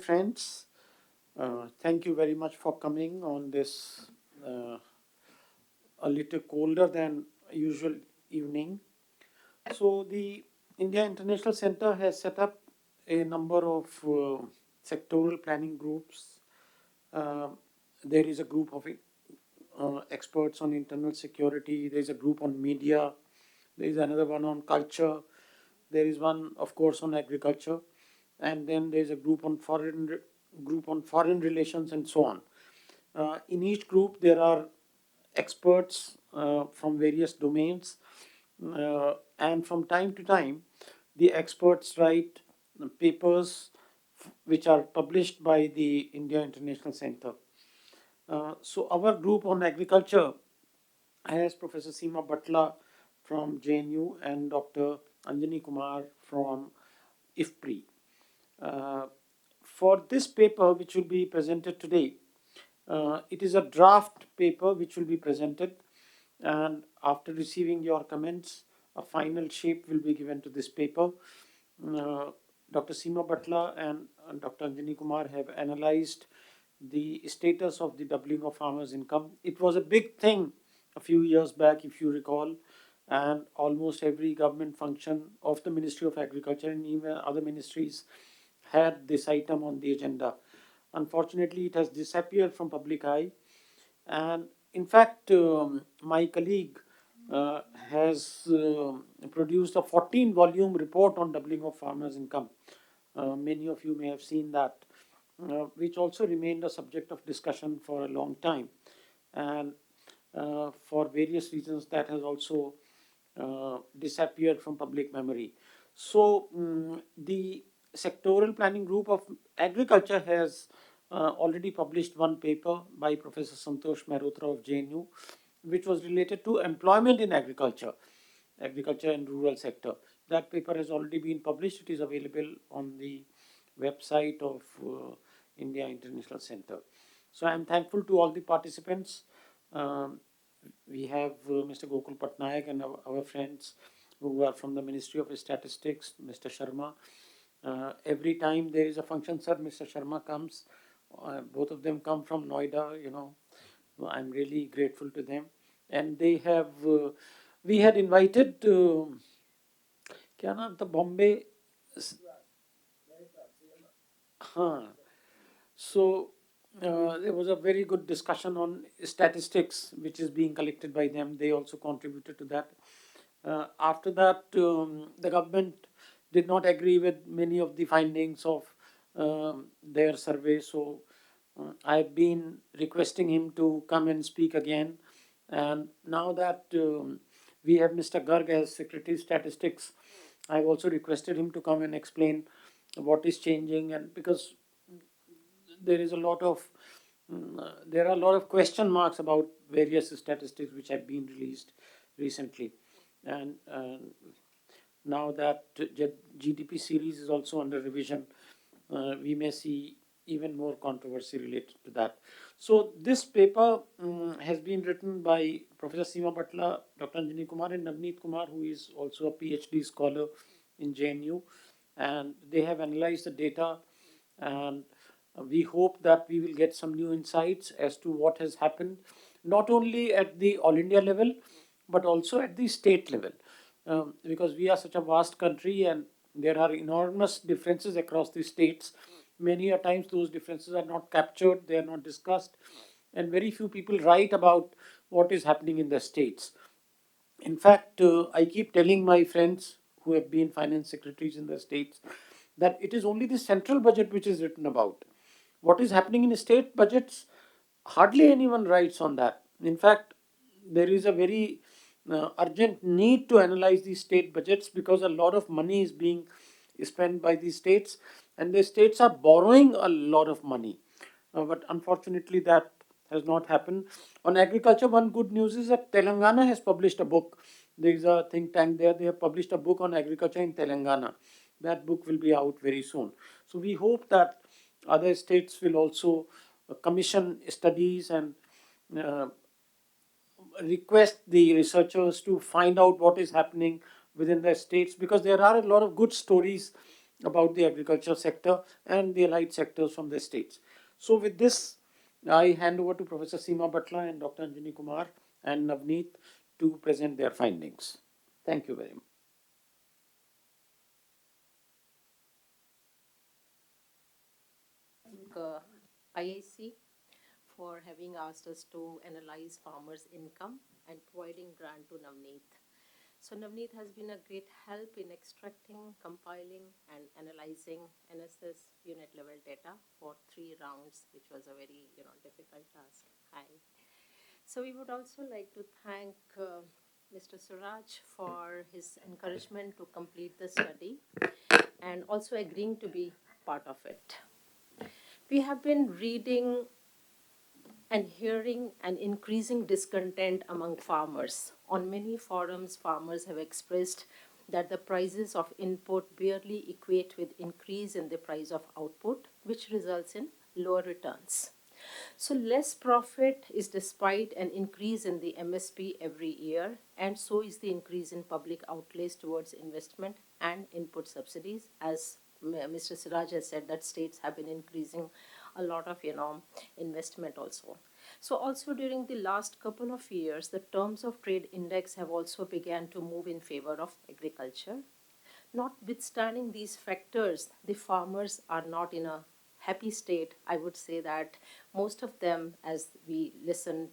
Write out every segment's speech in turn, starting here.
friends. Thank you very much for coming on this a little colder than usual evening. So the India International Center has set up a number of sectoral planning groups. Uh, there is a group of experts on internal security. There is a group on media. There is another one on culture. There is one, of course, on agriculture, and then there is a group on foreign relations and so on. In each group, there are experts from various domains, and from time to time, the experts write papers which are published by the India International Center. So our group on agriculture has Professor Seema Bathla from JNU and Dr. Anjani Kumar from IFPRI. For this paper, which will be presented today, it is a draft paper which will be presented, and after receiving your comments, a final shape will be given to this paper. Dr. Seema Bathla and Dr. Anjani Kumar have analyzed the status of the doubling of farmers' income. It was a big thing a few years back, if you recall, and almost every government function of the Ministry of Agriculture and even other ministries had this item on the agenda. Unfortunately, it has disappeared from public eye. And in fact, my colleague has produced a 14-volume report on doubling of farmers' income. Many of you may have seen that, which also remained a subject of discussion for a long time. And for various reasons, that has also disappeared from public memory. So the sectoral planning group of agriculture has already published one paper by Professor Santosh Mehrotra of JNU, which was related to employment in agriculture and rural sector. That paper has already been published. It is available on the website of India International Center. So I am thankful to all the participants. We have Mr. Gokul Patnaik and our friends who are from the Ministry of Statistics, Mr. Sharma. Every time there is a function, sir, Mr. Sharma comes. Both of them come from Noida, I'm really grateful to them. And they have, we had invited, क्या नाम था, Bombay. So there was a very good discussion on statistics, which is being collected by them. They also contributed to that. After that, the government did not agree with many of the findings of their survey. So I've been requesting him to come and speak again. And now that we have Mr. Garg as Secretary of Statistics, I've also requested him to come and explain what is changing, and because there is a lot of there are a lot of question marks about various statistics which have been released recently, and now that GDP series is also under revision, we may see even more controversy related to that. So this paper has been written by Professor Seema Bathla, Dr. Anjani Kumar, and Navneet Kumar, who is also a PhD scholar in JNU, and they have analyzed the data, and we hope that we will get some new insights as to what has happened, not only at the all India level, but also at the state level. Because we are such a vast country and there are enormous differences across the states. Many a times those differences are not captured, they are not discussed, and very few people write about what is happening in the states. In fact, I keep telling my friends who have been finance secretaries in the states that it is only the central budget which is written about. What is happening in state budgets, hardly anyone writes on that. In fact, there is a very urgent need to analyze these state budgets because a lot of money is being spent by the states, and the states are borrowing a lot of money. But unfortunately, that has not happened. On agriculture, one good news is that Telangana has published a book. There is a think tank there. They have published a book on agriculture in Telangana. That book will be out very soon. So we hope that other states will also commission studies and uh, request the researchers to find out what is happening within their states, because there are a lot of good stories about the agriculture sector and the allied sectors from the states. So with this, I hand over to Professor Seema Bathla and Dr. Anjani Kumar and Navneet to present their findings. Thank you very much. IIC for having asked us to analyze farmers' income and providing grant to Navneet. So Navneet has been a great help in extracting, compiling, and analyzing NSS unit level data for 3 rounds, which was a very difficult task. Hi. So we would also like to thank Mr. Siraj for his encouragement to complete the study and also agreeing to be part of it. We have been reading and hearing an increasing discontent among farmers. On many forums, farmers have expressed that the prices of input barely equate with increase in the price of output, which results in lower returns. So less profit is despite an increase in the MSP every year, and so is the increase in public outlays towards investment and input subsidies. As Mr. Siraj has said, that states have been increasing a lot of investment also. So also during the last couple of years, the terms of trade index have also began to move in favor of agriculture. Notwithstanding these factors, the farmers are not in a happy state. I would say that most of them, as we listen,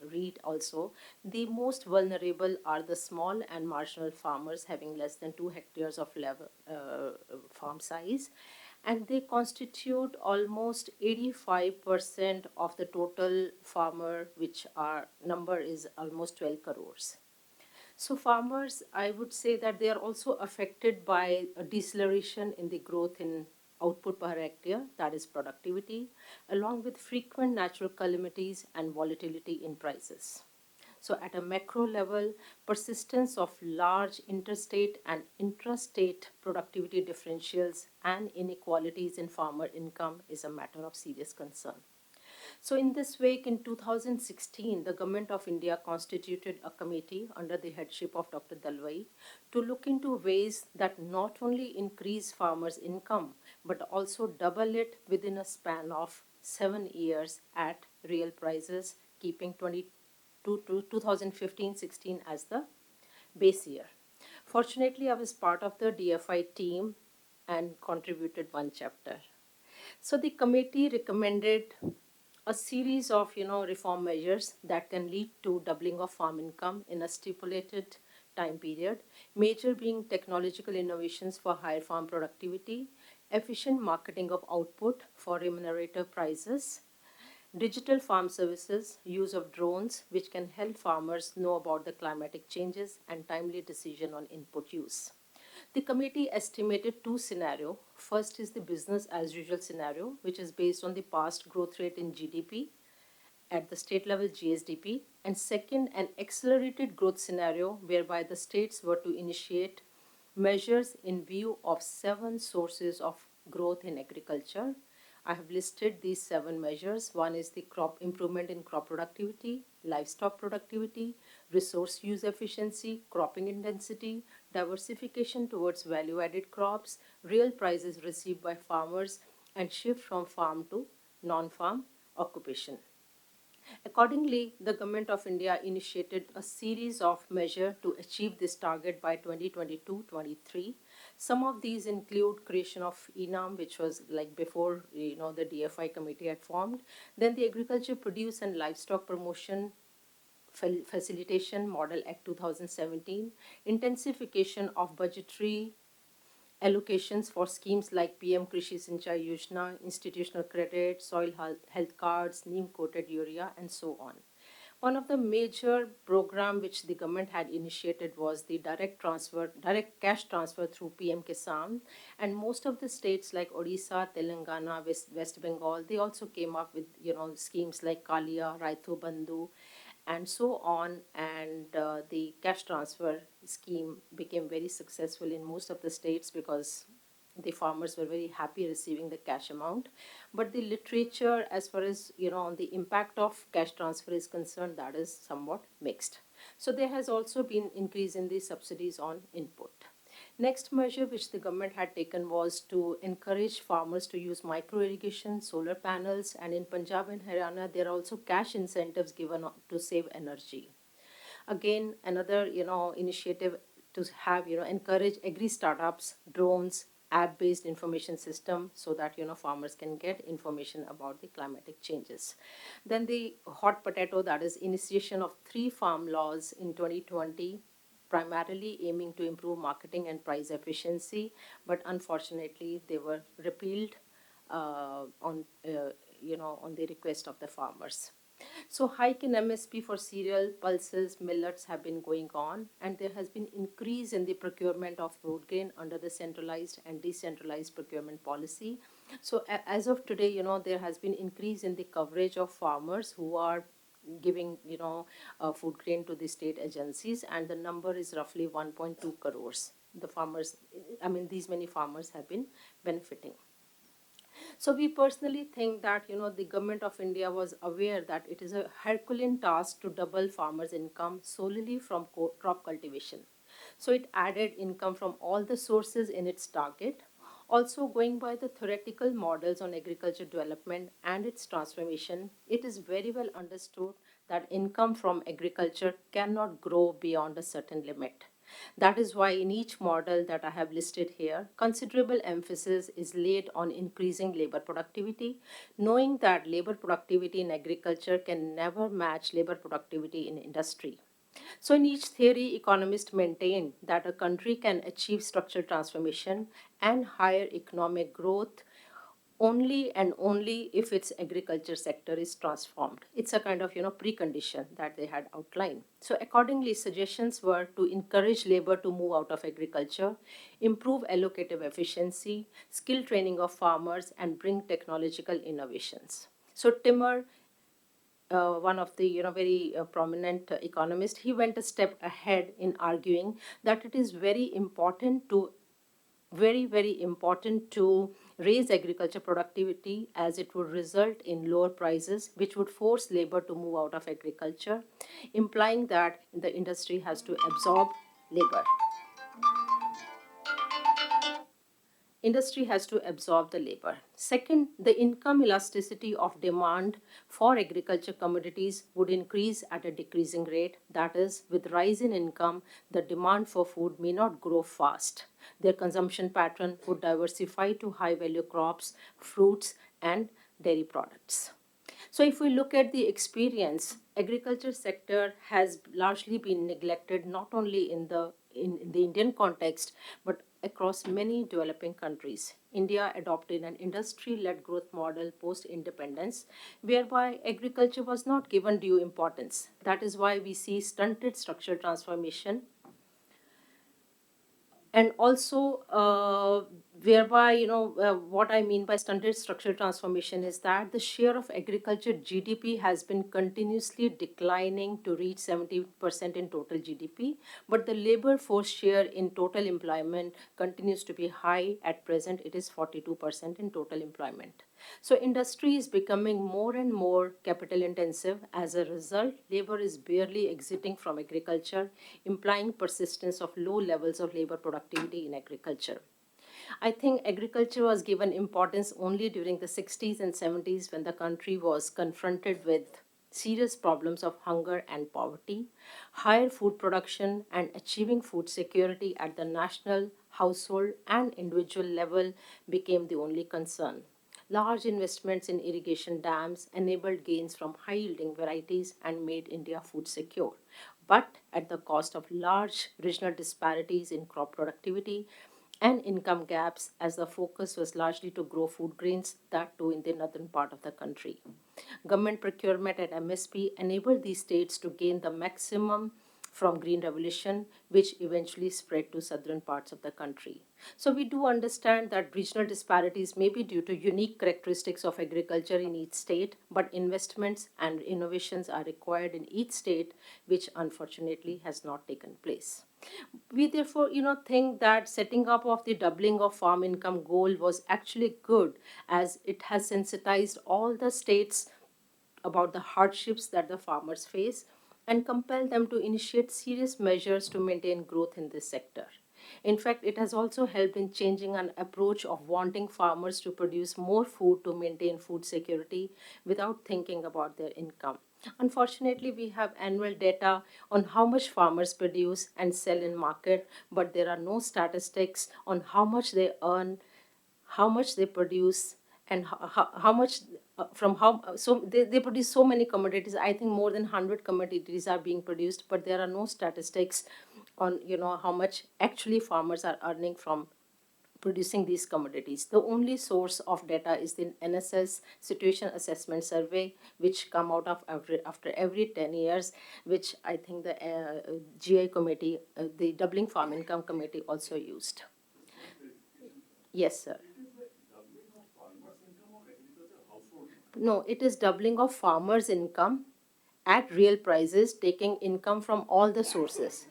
read also, the most vulnerable are the small and marginal farmers having less than 2 hectares of farm size, and they constitute almost 85% of the total farmer, which our number is almost 12 crores. So farmers, I would say that they are also affected by a deceleration in the growth in output per hectare, that is productivity, along with frequent natural calamities and volatility in prices. So at a macro level, persistence of large interstate and intrastate productivity differentials and inequalities in farmer income is a matter of serious concern. So, in this wake, in 2016, the Government of India constituted a committee under the headship of Dr. Dalwai to look into ways that not only increase farmers' income but also double it within a span of 7 years at real prices, keeping 2015-16 as the base year. Fortunately, I was part of the DFI team and contributed one chapter. So the committee recommended a series of reform measures that can lead to doubling of farm income in a stipulated time period, major being technological innovations for higher farm productivity, efficient marketing of output for remunerative prices, digital farm services, use of drones which can help farmers know about the climatic changes, and timely decision on input use. The committee estimated two scenarios. First is the business as usual scenario, which is based on the past growth rate in GDP at the state level GSDP, and second, an accelerated growth scenario whereby the states were to initiate measures in view of 7 sources of growth in agriculture. I have listed these 7 measures. One is the crop improvement in crop productivity, livestock productivity, resource use efficiency, cropping intensity, diversification towards value added crops, real prices received by farmers, and shift from farm to non farm occupation. Accordingly, the Government of India initiated a series of measures to achieve this target by 2022-23. Some of these include creation of ENAM, which was like before the DFI committee had formed. Then the Agriculture Produce and Livestock Promotion Facilitation Model Act 2017, intensification of budgetary allocations for schemes like PM Krishi Sinchai Yojana, institutional credit, soil health cards, neem coated urea, and so on. One of the major program which the government had initiated was the direct cash transfer through PM Kisan, and most of the states like Odisha, Telangana, West Bengal, they also came up with schemes like Kalia, Raito Bandhu, and so on. And the cash transfer scheme became very successful in most of the states because the farmers were very happy receiving the cash amount. But the literature, as far as on the impact of cash transfer is concerned, that is somewhat mixed. So there has also been increase in the subsidies on input. Next measure which the government had taken was to encourage farmers to use micro irrigation, solar panels, and in Punjab and Haryana there are also cash incentives given to save energy. Again, another initiative to have encourage agri startups, drones, app based information system, so that farmers can get information about the climatic changes. Then the hot potato, that is initiation of 3 farm laws in 2020, primarily aiming to improve marketing and price efficiency, but unfortunately they were repealed on the request of the farmers. So hike in MSP for cereal, pulses, millets have been going on, and there has been increase in the procurement of road grain under the centralized and decentralized procurement policy. So as of today, there has been increase in the coverage of farmers who are giving food grain to the state agencies, and the number is roughly 1.2 crores. The farmers, I mean, these many farmers have been benefiting. So we personally think that the government of India was aware that it is a Herculean task to double farmers' income solely from crop cultivation. So it added income from all the sources in its target. Also, going by the theoretical models on agriculture development and its transformation, it is very well understood that income from agriculture cannot grow beyond a certain limit. That is why in each model that I have listed here, considerable emphasis is laid on increasing labor productivity, knowing that labor productivity in agriculture can never match labor productivity in industry. So, in each theory, economists maintain that a country can achieve structural transformation and higher economic growth only and only if its agriculture sector is transformed. It's a kind of precondition that they had outlined. So accordingly, suggestions were to encourage labor to move out of agriculture, improve allocative efficiency, skill training of farmers, and bring technological innovations. So Timmer, one of the very prominent economist, he went a step ahead in arguing that it is very important to raise agriculture productivity, as it would result in lower prices, which would force labor to move out of agriculture, implying that the industry has to absorb labor. Industry has to absorb the labor. Second, the income elasticity of demand for agriculture commodities would increase at a decreasing rate. That is, with rise in income, the demand for food may not grow fast. Their consumption pattern would diversify to high value crops, fruits, and dairy products. So if we look at the experience, agriculture sector has largely been neglected not only in the Indian context but across many developing countries. India adopted an industry-led growth model post-independence, whereby agriculture was not given due importance. That is why we see stunted structural transformation, and also whereby what I mean by stunted structural transformation is that the share of agriculture GDP has been continuously declining to reach 70% in total GDP, but the labor force share in total employment continues to be high. At present it is 42% in total employment. So industry is becoming more and more capital intensive. As a result, labor is barely exiting from agriculture, implying persistence of low levels of labor productivity in agriculture. I think agriculture was given importance only during the 60s and 70s, when the country was confronted with serious problems of hunger and poverty. Higher food production and achieving food security at the national, household, and individual level became the only concern. Large investments in irrigation dams enabled gains from high yielding varieties and made India food secure, but at the cost of large regional disparities in crop productivity and income gaps, as the focus was largely to grow food grains, that too in the northern part of the country. Government procurement at MSP enabled these states to gain the maximum from Green Revolution, which eventually spread to southern parts of the country. So we do understand that regional disparities may be due to unique characteristics of agriculture in each state, but investments and innovations are required in each state, which unfortunately has not taken place. We therefore, think that setting up of the doubling of farm income goal was actually good, as it has sensitized all the states about the hardships that the farmers face and compel them to initiate serious measures to maintain growth in this sector. In fact, it has also helped in changing an approach of wanting farmers to produce more food to maintain food security without thinking about their income. Unfortunately, we have annual data on how much farmers produce and sell in market, but there are no statistics on how much they earn, how much they produce, and how much from how so they produce so many commodities. I think more than 100 commodities are being produced, but there are no statistics on how much actually farmers are earning from producing these commodities. The only source of data is the NSS Situation Assessment Survey, which come out of after every 10 years, which I think the GI committee, the Doubling Farm Income Committee also used. Yes, sir. No, it is doubling of farmers' income at real prices, taking income from all the sources.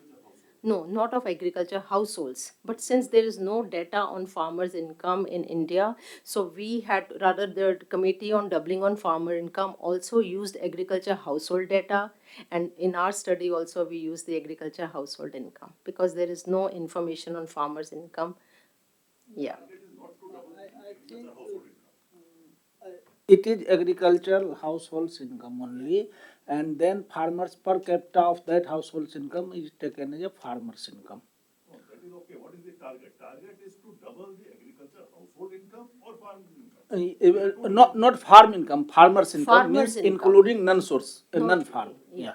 No, not of agriculture households. But since there is no data on farmers' income in India, so we had rather the committee on doubling on farmer income also used agriculture household data. And in our study also we used the agriculture household income because there is no information on farmers' income. Yeah. I think it is agricultural households income only, and then farmers per capita of that household's income is taken as a farmer's income. No, that is okay. What is the target? Target is to double the agriculture household income or farm income. Not farm income, farmer's income Farmers' means income. including non-source, Not- non-farm. yeah.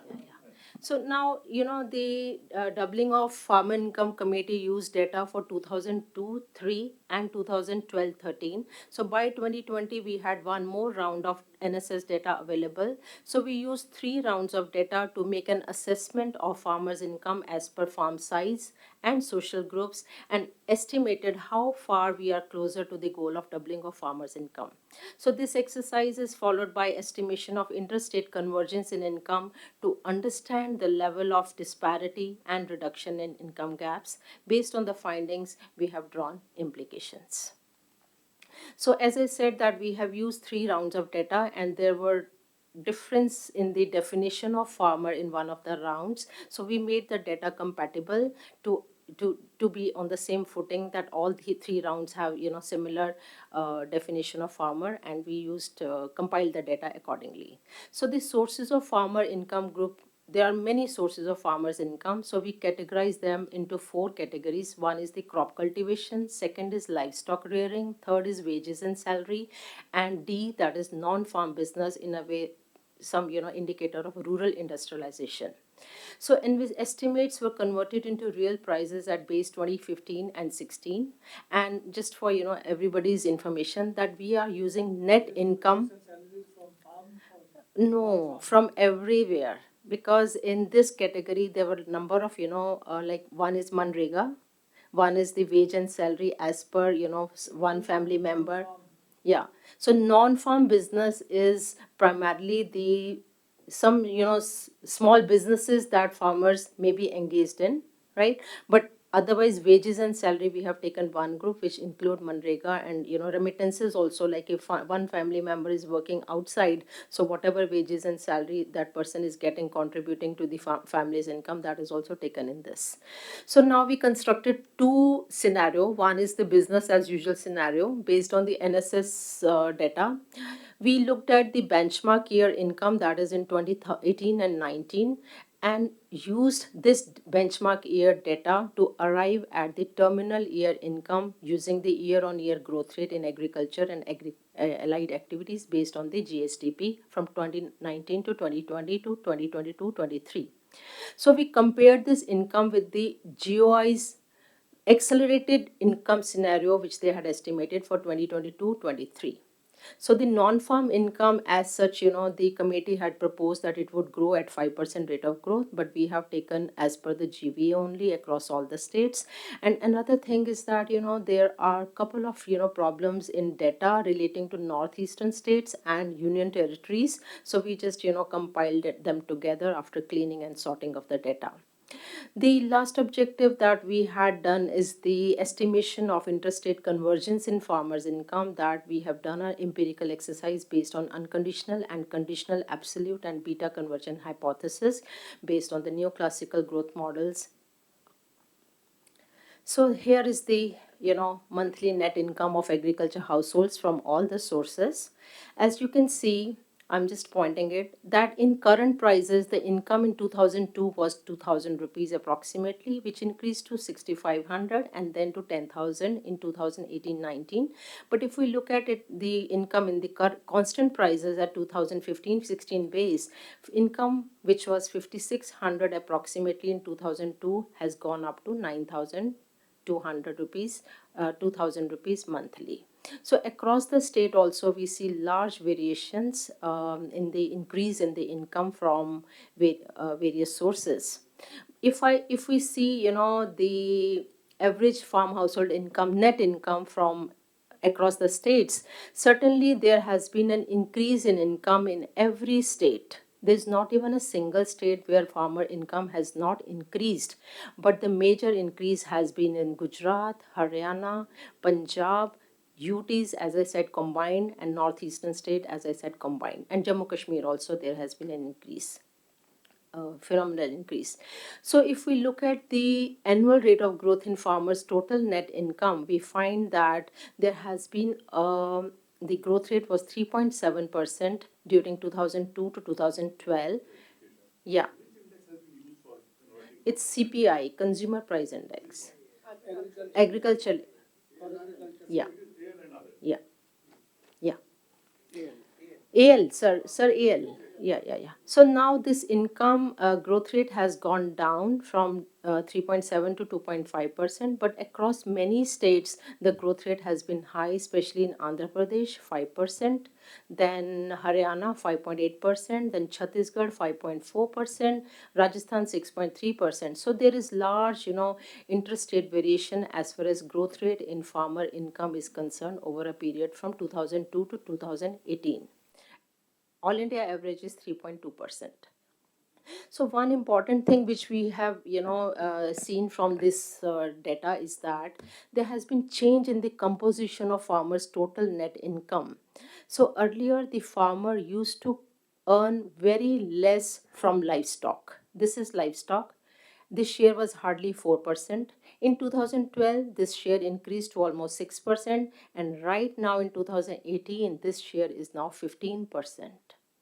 So now, the doubling of farm income committee used data for 2002, 3 and 2012, 13. So by 2020, we had one more round of NSS data available. So we used 3 rounds of data to make an assessment of farmers' income as per farm size and social groups and estimated how far we are closer to the goal of doubling of farmers' income. So this exercise is followed by estimation of interstate convergence in income to understand the level of disparity and reduction in income gaps. Based on the findings, we have drawn implications. So as I said that we have used 3 rounds of data and there were difference in the definition of farmer in one of the rounds. So we made the data compatible to be on the same footing that all the 3 rounds have similar definition of farmer, and we used compiled the data accordingly. So the sources of farmer income group, there are many sources of farmers' income, so we categorize them into 4 categories. One is the crop cultivation, second is livestock rearing, third is wages and salary, and D, that is non-farm business, in a way some indicator of rural industrialization. So estimates were converted into real prices at base 2015 and 16. And just for everybody's information, that we are using net income. No, from everywhere. Because in this category, there were a number of, like one is Manrega, one is the wage and salary as per, one family member. Yeah. So non-farm business is primarily the some small businesses that farmers may be engaged in, right? But otherwise, wages and salary, we have taken one group, which include Manrega and remittances also. Like if one family member is working outside, so whatever wages and salary that person is getting, contributing to the family's income, that is also taken in this. So now we constructed 2 scenario. One is the business as usual scenario based on the NSS data. We looked at the benchmark year income, that is in 2018 and 19, and used this benchmark year data to arrive at the terminal year income using the year-on-year growth rate in agriculture and allied activities based on the GSDP from 2019 to 2020 to 2022-23. So we compared this income with the GOI's accelerated income scenario, which they had estimated for 2022-23. So the non-farm income as such, the committee had proposed that it would grow at 5% rate of growth, but we have taken as per the GVA only across all the states. And another thing is that, there are a couple of, problems in data relating to northeastern states and union territories. So we just, compiled them together after cleaning and sorting of the data. The last objective that we had done is the estimation of interstate convergence in farmers' income, that we have done an empirical exercise based on unconditional and conditional absolute and beta convergent hypothesis based on the neoclassical growth models. So here is the monthly net income of agriculture households from all the sources. As you can see, I'm just pointing it that in current prices, the income in 2002 was 2,000 rupees approximately, which increased to 6,500 and then to 10,000 in 2018-19. But if we look at it, the income in the constant prices at 2015-16 base, income which was 5,600 approximately in 2002 has gone up to 9,200 rupees, 2,000 rupees monthly. So across the state also we see large variations in the increase in the income from various sources. If we see the average farm household income, net income from across the states, certainly there has been an increase in income in every state. There's not even a single state where farmer income has not increased, but the major increase has been in Gujarat, Haryana, Punjab, UTs, as I said, combined, and northeastern state, as I said, combined. And Jammu Kashmir also, there has been an increase, phenomenal increase. So if we look at the annual rate of growth in farmers' total net income, we find that there has been the growth rate was 3.7% during 2002 to 2012. Yeah, it's CPI, Consumer Price Index. Agriculture. Yeah, yeah, yeah. AL, sir, AL. Yeah. So now this income growth rate has gone down from 3.7 to 2.5%, but across many states, the growth rate has been high, especially in Andhra Pradesh, 5%, then Haryana, 5.8%, then Chhattisgarh, 5.4%, Rajasthan, 6.3%. So there is large, interstate variation as far as growth rate in farmer income is concerned over a period from 2002 to 2018. All India average is 3.2%. So one important thing which we have, seen from this data is that there has been change in the composition of farmers' total net income. So earlier, the farmer used to earn very less from livestock. This is livestock. This share was hardly 4%. In 2012, this share increased to almost 6%. And right now in 2018, this share is now 15%,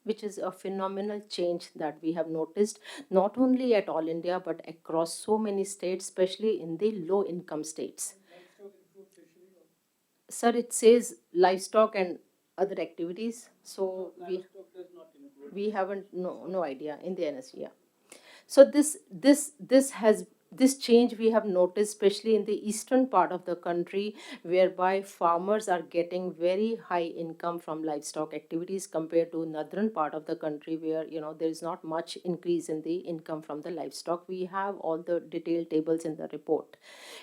which is a phenomenal change that we have noticed not only at all India but across so many states, especially in the low income states. Sir, it says livestock and other activities. So we haven't no idea in the NSC. Yeah. So this change we have noticed, especially in the eastern part of the country, whereby farmers are getting very high income from livestock activities compared to northern part of the country, where there is not much increase in the income from the livestock. We have all the detailed tables in the report.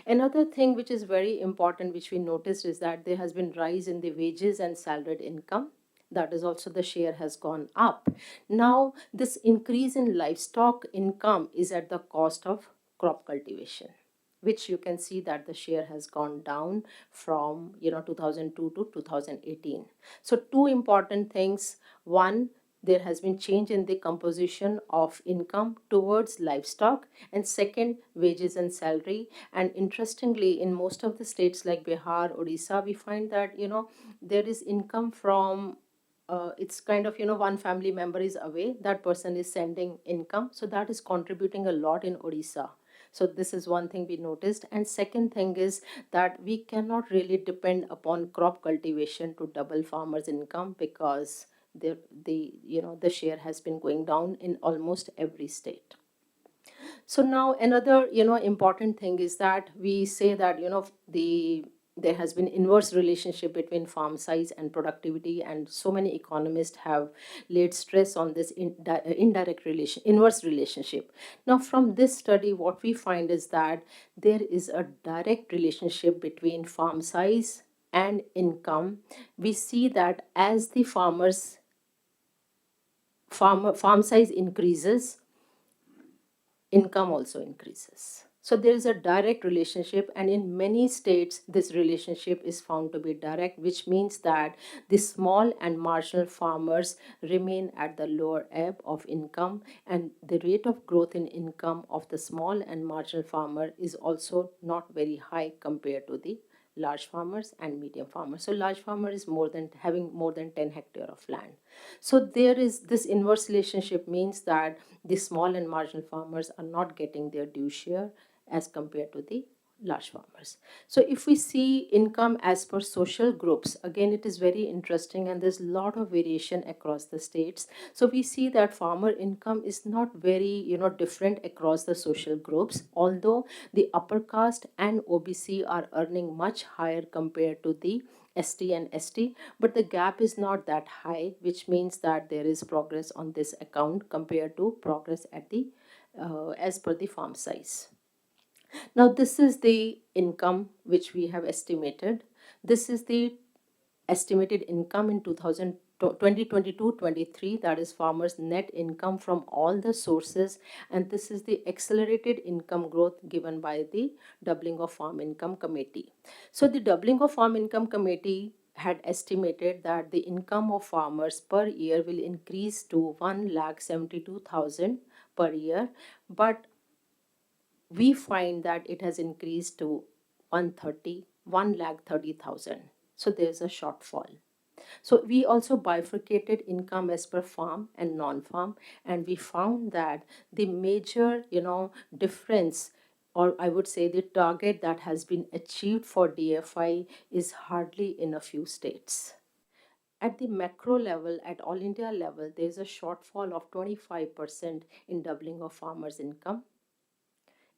Another thing which is very important, which we noticed, is that there has been rise in the wages and salaried income. That is also, the share has gone up. Now this increase in livestock income is at the cost of crop cultivation, which you can see that the share has gone down from 2002 to 2018. So two important things: one, there has been change in the composition of income towards livestock, and second, wages and salary. And interestingly, in most of the states like Bihar, Odisha, we find that there is income from it's kind of one family member is away, that person is sending income, so that is contributing a lot in Odisha. So this is one thing we noticed. And second thing is that we cannot really depend upon crop cultivation to double farmers income, because the share has been going down in almost every state. So now another important thing is that we say that there has been inverse relationship between farm size and productivity, and so many economists have laid stress on this inverse relationship. Now from this study, what we find is that there is a direct relationship between farm size and income. We see that as the farm size increases, income also increases. So there is a direct relationship, and in many states, this relationship is found to be direct, which means that the small and marginal farmers remain at the lower ebb of income, and the rate of growth in income of the small and marginal farmer is also not very high compared to the large farmers and medium farmers. So large farmer is having more than 10 hectare of land. So there is this inverse relationship, means that the small and marginal farmers are not getting their due share as compared to the large farmers. So if we see income as per social groups, again it is very interesting, and there's a lot of variation across the states. So we see that farmer income is not very different across the social groups, although the upper caste and OBC are earning much higher compared to the ST and ST, but the gap is not that high, which means that there is progress on this account compared to progress at the as per the farm size. Now, this is the income which we have estimated. This is the estimated income in 2022-23, that is farmers' net income from all the sources, and this is the accelerated income growth given by the Doubling of Farm Income Committee. So the Doubling of Farm Income Committee had estimated that the income of farmers per year will increase to 1,72,000 per year, but we find that it has increased to 1,30,000. So there's a shortfall. So we also bifurcated income as per farm and non-farm, and we found that the major, difference, or I would say the target that has been achieved for DFI is hardly in a few states. At the macro level, at all India level, there is a shortfall of 25% in doubling of farmers' income.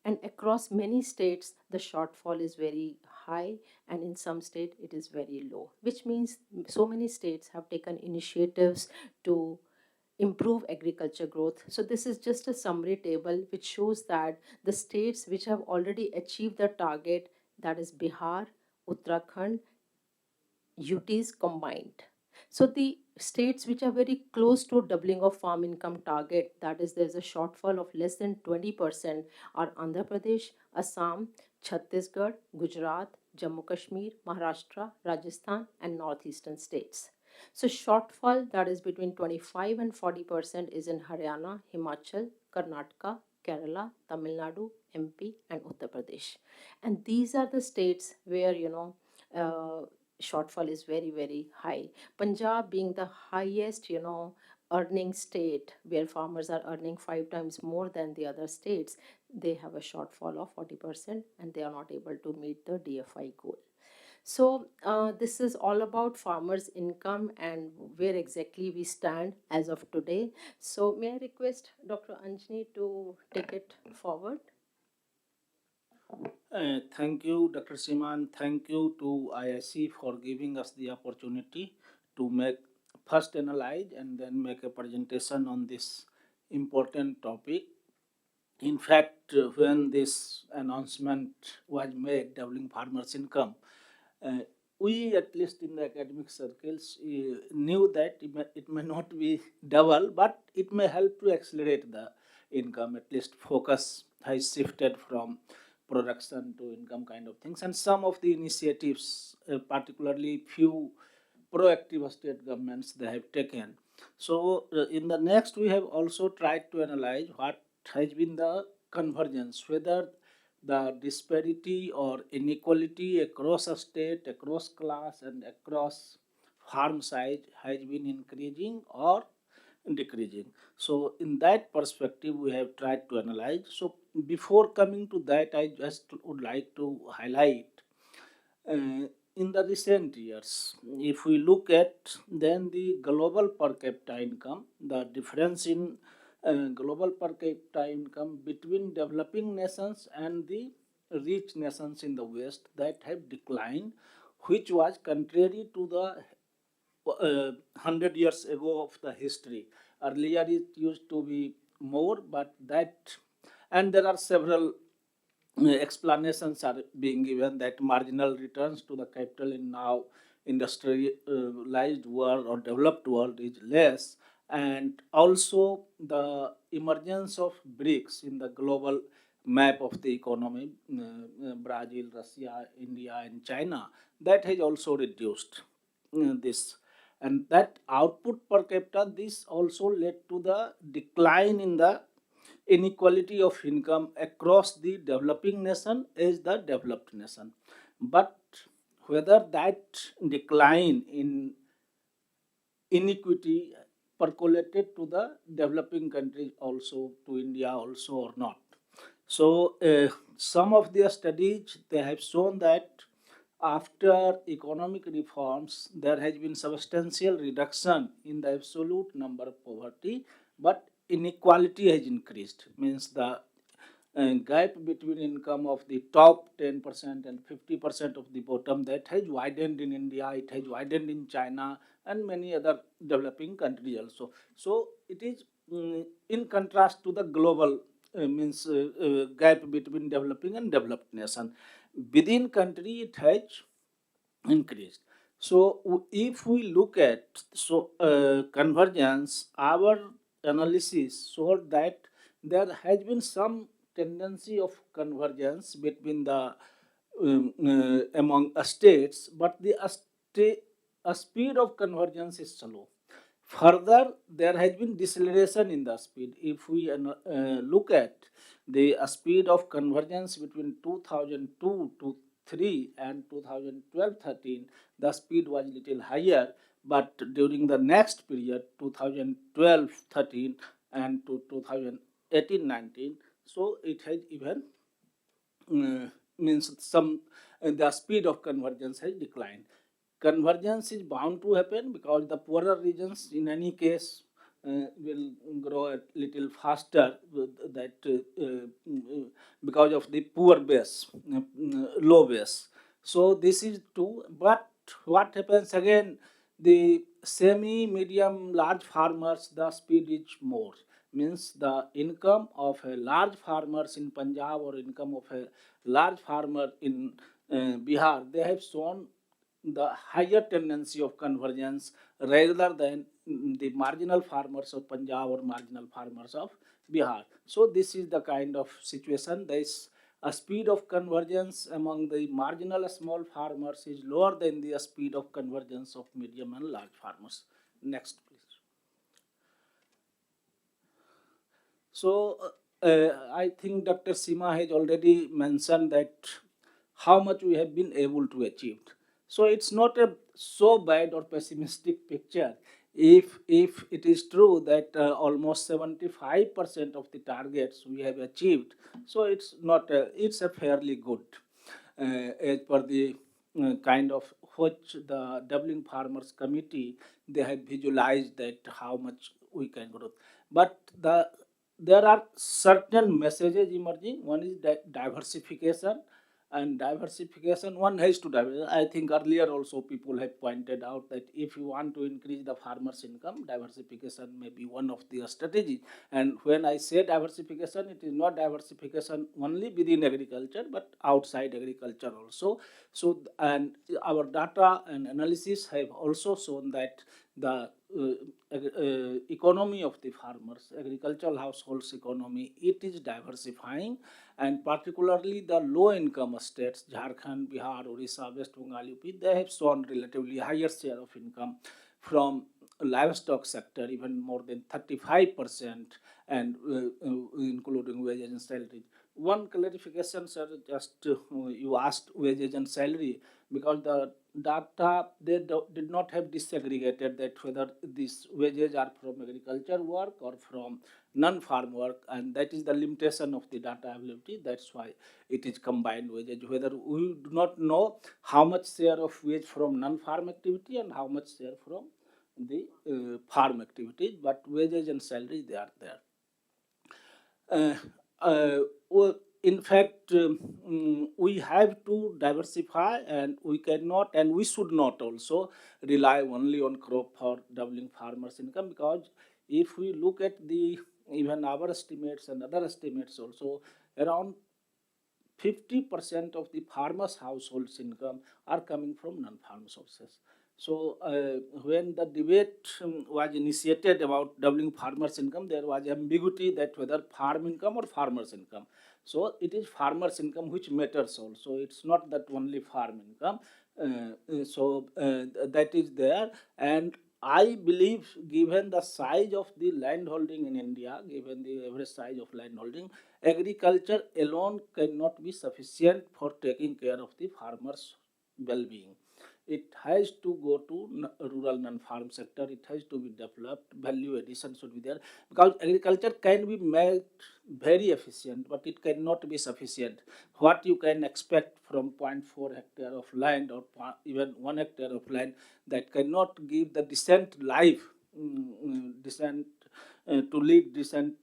And across many states, the shortfall is very high, and in some states, it is very low, which means so many states have taken initiatives to improve agriculture growth. So this is just a summary table which shows that the states which have already achieved the target, that is Bihar, Uttarakhand, UTs combined. So the states which are very close to doubling of farm income target, that is there's a shortfall of less than 20%, are Andhra Pradesh, Assam, Chhattisgarh, Gujarat, Jammu Kashmir, Maharashtra, Rajasthan, and northeastern states. So shortfall that is between 25 and 40% is in Haryana, Himachal, Karnataka, Kerala, Tamil Nadu, MP, and Uttar Pradesh. And these are the states where shortfall is very, very high. Punjab being the highest, earning state, where farmers are earning 5 times more than the other states, they have a shortfall of 40%, and they are not able to meet the DFI goal. So this is all about farmers' income and where exactly we stand as of today. So may I request Dr. Anjani to take it forward? Thank you, Dr. Seema, and thank you to IIC for giving us the opportunity to make first analyze and then make a presentation on this important topic. In fact, when this announcement was made, doubling farmers' income, uh, we, at least in the academic circles, knew that it may not be double, but it may help to accelerate the income. At least focus has shifted from production to income kind of things. And some of the initiatives, particularly few proactive state governments, they have taken. So in the next, we have also tried to analyze what has been the convergence, whether the disparity or inequality across a state, across class, and across farm size has been increasing or decreasing. So in that perspective, we have tried to analyze. So before coming to that, I just would like to highlight in the recent years, if we look at then the global per capita income, the difference in global per capita income between developing nations and the rich nations in the West, that have declined, which was contrary to the 100 years ago of the history. Earlier it used to be more, but that, and there are several explanations are being given that marginal returns to the capital in now industrialized world or developed world is less, and also the emergence of BRICS in the global map of the economy, Brazil, Russia, India, and China, that has also reduced this. And that output per capita, this also led to the decline in the inequality of income across the developing nation as the developed nation. But whether that decline in inequity percolated to the developing countries also, to India also, or not. So some of their studies, they have shown that after economic reforms, there has been substantial reduction in the absolute number of poverty, but inequality has increased. Means the gap between income of the top 10% and 50% of the bottom, that has widened in India, it has widened in China and many other developing countries also. So it is in contrast to the global gap between developing and developed nation. Within country it has increased. So if we look at convergence, our analysis showed that there has been some tendency of convergence between the among states, but the speed of convergence is slow. Further, there has been deceleration in the speed. If we look at the speed of convergence between 2002 to 3 and 2012-13, the speed was little higher. But during the next period, 2012-13 and to 2018-19, so it has even means some the speed of convergence has declined. Convergence is bound to happen because the poorer regions in any case will grow a little faster that because of the poor base, low base. So this is true. But what happens again, the semi medium large farmers, the speed is more. Means the income of a large farmers in Punjab or income of a large farmer in Bihar, they have shown the higher tendency of convergence rather than the marginal farmers of Punjab or marginal farmers of Bihar. So this is the kind of situation. There is a speed of convergence among the marginal small farmers is lower than the speed of convergence of medium and large farmers. Next, please. So I think Dr. Seema has already mentioned that how much we have been able to achieve. So it's not a so bad or pessimistic picture if it is true that almost 75% of the targets we have achieved. So it's not it's a fairly good as per the kind of which the Dublin Farmers Committee, they have visualized that how much we can grow. But there are certain messages emerging. One is that diversification, and diversification one has to diversify. I think earlier also people have pointed out that if you want to increase the farmers income, diversification may be one of the strategies. And when I say diversification, it is not diversification only within agriculture but outside agriculture also. So and our data and analysis have also shown that the economy of the farmers, agricultural households economy, it is diversifying, and particularly the low income states, Jharkhand, Bihar, Orissa, West Bengal, UP, they have shown relatively higher share of income from livestock sector, even more than 35%, and including wages and salary. One clarification, sir, just you asked wages and salary, because the data, they did not have disaggregated that whether these wages are from agriculture work or from non-farm work, and that is the limitation of the data availability. That's why it is combined wages. Whether we do not know how much share of wage from non-farm activity and how much share from the farm activities, but wages and salary, they are there. Well, in fact, we have to diversify, and we cannot and we should not also rely only on crop for doubling farmers' income, because if we look at the even our estimates and other estimates also, around 50% of the farmers' households' income are coming from non-farm sources. So when the debate was initiated about doubling farmers' income, there was ambiguity that whether farm income or farmers' income. So it is farmers' income which matters also. It's not that only farm income. That is there, and I believe, given the size of the land holding in India, given the average size of land holding, agriculture alone cannot be sufficient for taking care of the farmers' well-being. It has to go to rural non-farm sector. It has to be developed. Value addition should be there, because agriculture can be made very efficient, but it cannot be sufficient. What you can expect from 0.4 hectare of land, or even 1 hectare of land, that cannot give the decent life, decent to lead decent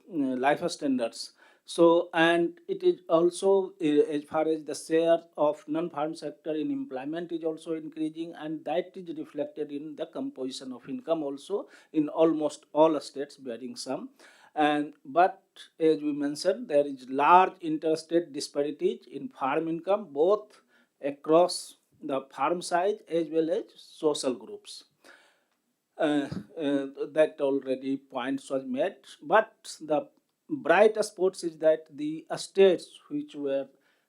life standards. So, and it is also, as far as the share of non-farm sector in employment is also increasing, and that is reflected in the composition of income also in almost all states, bearing some. And but as we mentioned, there is large interstate disparities in farm income, both across the farm size as well as social groups. That already points was made. But the bright spots is that the states which were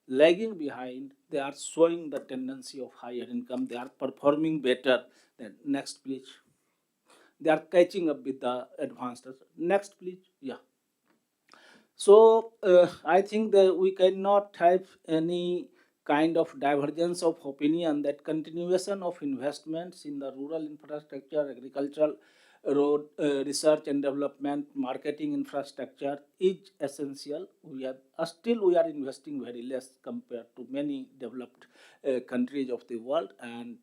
lagging behind, they are showing the tendency of higher income. They are performing better. Then next, please. They are catching up with the advanced. Next, please. Yeah. So I think that we cannot have any kind of divergence of opinion that continuation of investments in the rural infrastructure, agricultural, road, research and development, marketing infrastructure is essential. We are investing very less compared to many developed countries of the world, and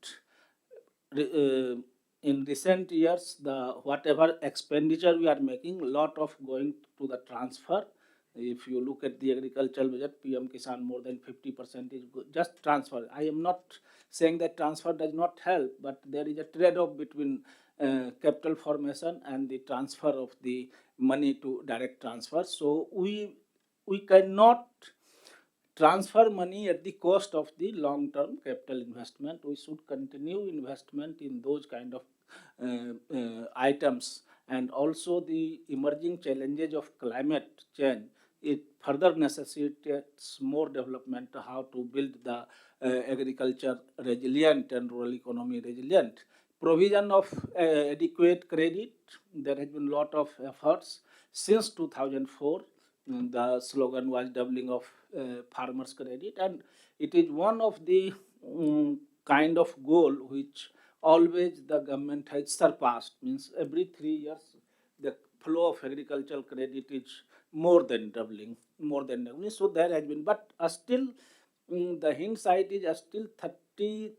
in recent years, the whatever expenditure we are making, lot of going to the transfer. If you look at the agricultural budget, PM Kisan, more than 50% is just transfer. I am not saying that transfer does not help, but there is a trade-off between capital formation and the transfer of the money to direct transfer. So we cannot transfer money at the cost of the long-term capital investment. We should continue investment in those kind of items, and also the emerging challenges of climate change. It further necessitates more development, how to build the agriculture resilient and rural economy resilient. Provision of adequate credit. There has been a lot of efforts since 2004. The slogan was doubling of farmers credit, and it is one of the kind of goal which always the government has surpassed. Means every 3 years the flow of agricultural credit is more than doubling. So there has been, but still the hindsight is still 30,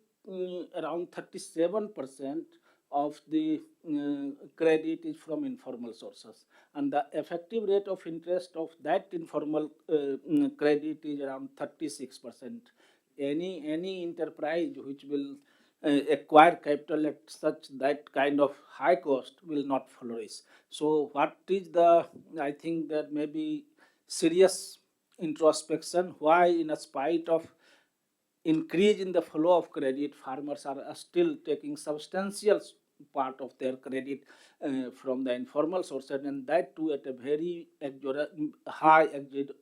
around 37% of the credit is from informal sources, and the effective rate of interest of that informal credit is around 36%. Any enterprise which will acquire capital at such that kind of high cost will not flourish. So what is the, I think that may be serious introspection, why in a spite of increase in the flow of credit, farmers are still taking substantial part of their credit from the informal sources, and that too at a very high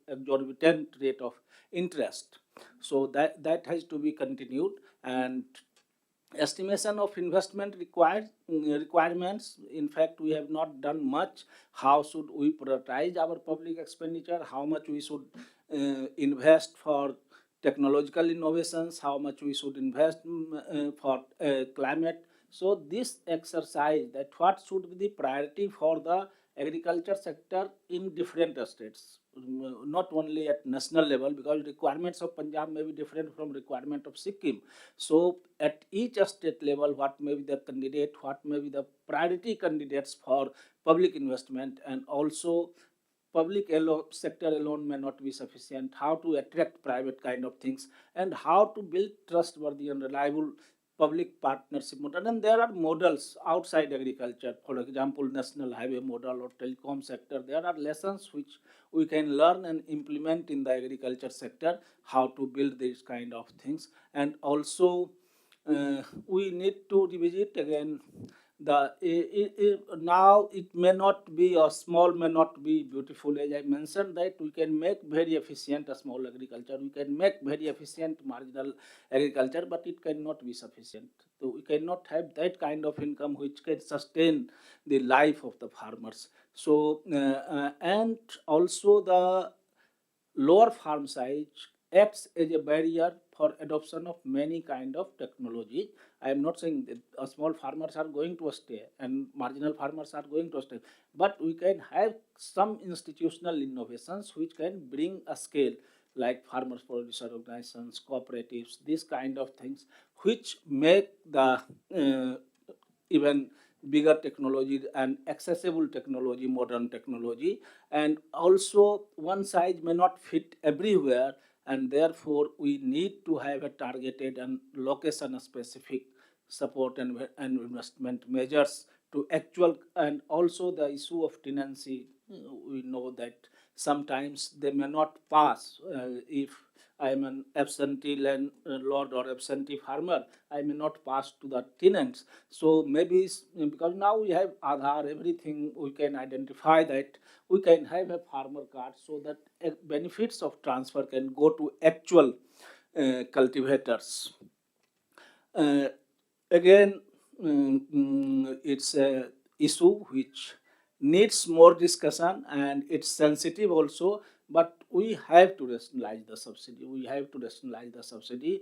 exorbitant rate of interest. So that has to be continued, and estimation of investment requirements. In fact, we have not done much. How should we prioritize our public expenditure? How much we should invest for technological innovations? How much we should invest for climate? So this exercise, that what should be the priority for the agriculture sector in different states, not only at national level, because requirements of Punjab may be different from requirement of Sikkim. So at each state level, what may be the candidate, what may be the priority candidates for public investment, and also public sector alone may not be sufficient, how to attract private kind of things, and how to build trustworthy and reliable public partnership model. And there are models outside agriculture, for example, national highway model or telecom sector. There are lessons which we can learn and implement in the agriculture sector, how to build these kind of things. And also we need to revisit again now it may not be, or small may not be beautiful. As I mentioned, that we can make very efficient a small agriculture, we can make very efficient marginal agriculture, but it cannot be sufficient. So we cannot have that kind of income which can sustain the life of the farmers. So and also the lower farm size acts as a barrier for adoption of many kind of technology. I am not saying that small farmers are going to stay and marginal farmers are going to stay, but we can have some institutional innovations which can bring a scale, like farmers producer organizations, cooperatives, these kind of things, which make the even bigger technology and accessible technology, modern technology. And also one size may not fit everywhere, and therefore we need to have a targeted and location specific support and investment measures to actual. And also the issue of tenancy, we know that sometimes they may not pass. If I am an absentee landlord or absentee farmer, I may not pass to the tenants. So maybe because now we have Aadhaar, everything, we can identify that, we can have a farmer card, so that benefits of transfer can go to actual cultivators. Uh, Again, it's a issue which needs more discussion, and it's sensitive also, but we have to rationalize the subsidy. We have to rationalize the subsidy.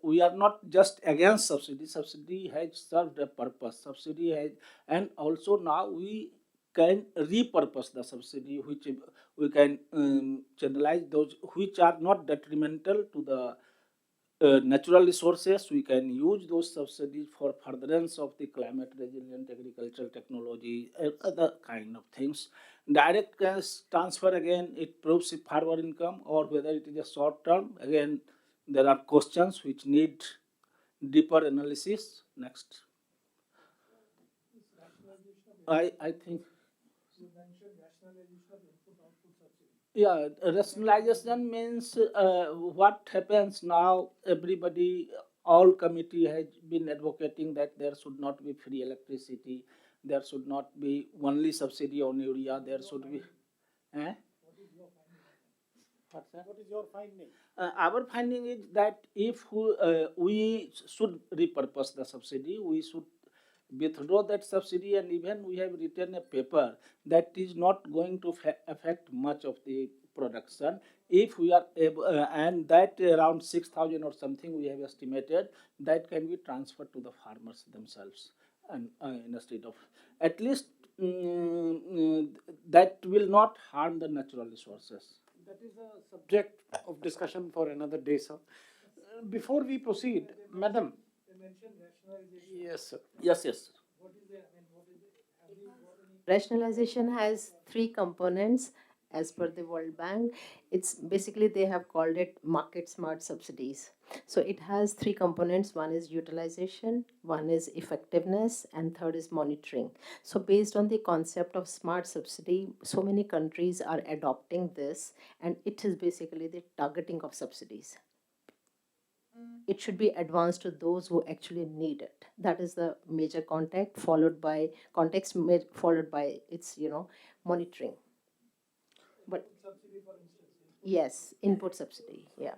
We are not just against subsidy. Subsidy has served a purpose. Subsidy has, and also now we can repurpose the subsidy, which we can channelize those which are not detrimental to the natural resources. We can use those subsidies for furtherance of the climate resilient agricultural technology and other kind of things. Direct cash transfer, again, it proves a farmer income, or whether it is a short term. Again, there are questions which need deeper analysis. Next. I think. Yeah, rationalization means what happens now. Everybody, all committee has been advocating that there should not be free electricity, there should not be only subsidy on urea, there should be. Eh? What's that? What is your finding? Our finding is that if we should repurpose the subsidy, we should withdraw that subsidy, and even we have written a paper that is not going to affect much of the production. If we are able, and that around 6,000 or something we have estimated, that can be transferred to the farmers themselves, and instead of, at least that will not harm the natural resources. That is a subject of discussion for another day, sir. Before we proceed, madam. Yes, sir. Yes, yes. Rationalization has three components as per the World Bank. It's basically, they have called it market smart subsidies. So it has three components. One is utilization, one is effectiveness, and third is monitoring. So based on the concept of smart subsidy, so many countries are adopting this, and it is basically the targeting of subsidies. It should be advanced to those who actually need it. That is the major context, followed by its monitoring. But yes, input subsidy, yeah.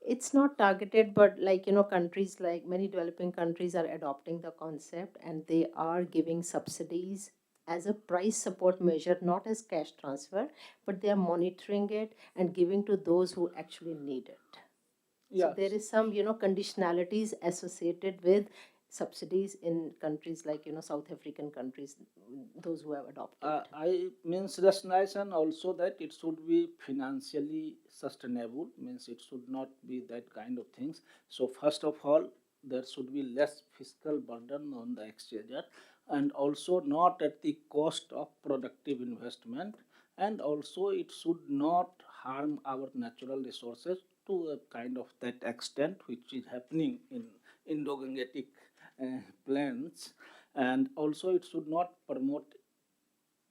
It's not targeted, but countries, like many developing countries, are adopting the concept, and they are giving subsidies as a price support measure, not as cash transfer, but they are monitoring it and giving to those who actually need it. So there is some, conditionalities associated with subsidies in countries like, South African countries, those who have adopted. I means rationalization also that it should be financially sustainable, means it should not be that kind of things. So first of all, there should be less fiscal burden on the exchequer, and also not at the cost of productive investment, and also it should not harm our natural resources to a kind of that extent which is happening in Indo-Gangetic plains, and also it should not promote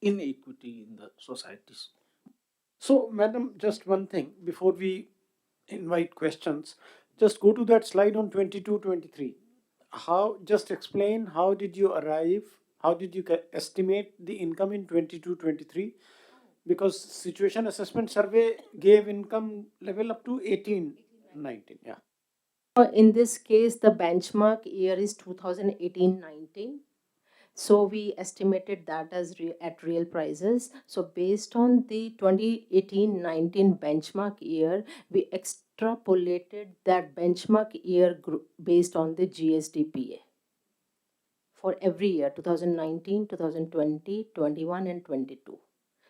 inequity in the societies. So, madam, just one thing before we invite questions. Just go to that slide on 22, 23. just explain, how did you arrive, how did you estimate the income in 22-23? Because situation assessment survey gave income level up to 18-19. Yeah. In this case, the benchmark year is 2018-19. So we estimated that as at real prices. So based on the 2018-19 benchmark year, we extrapolated that benchmark year based on the GSDPA for every year, 2019, 2020, 21, and 22.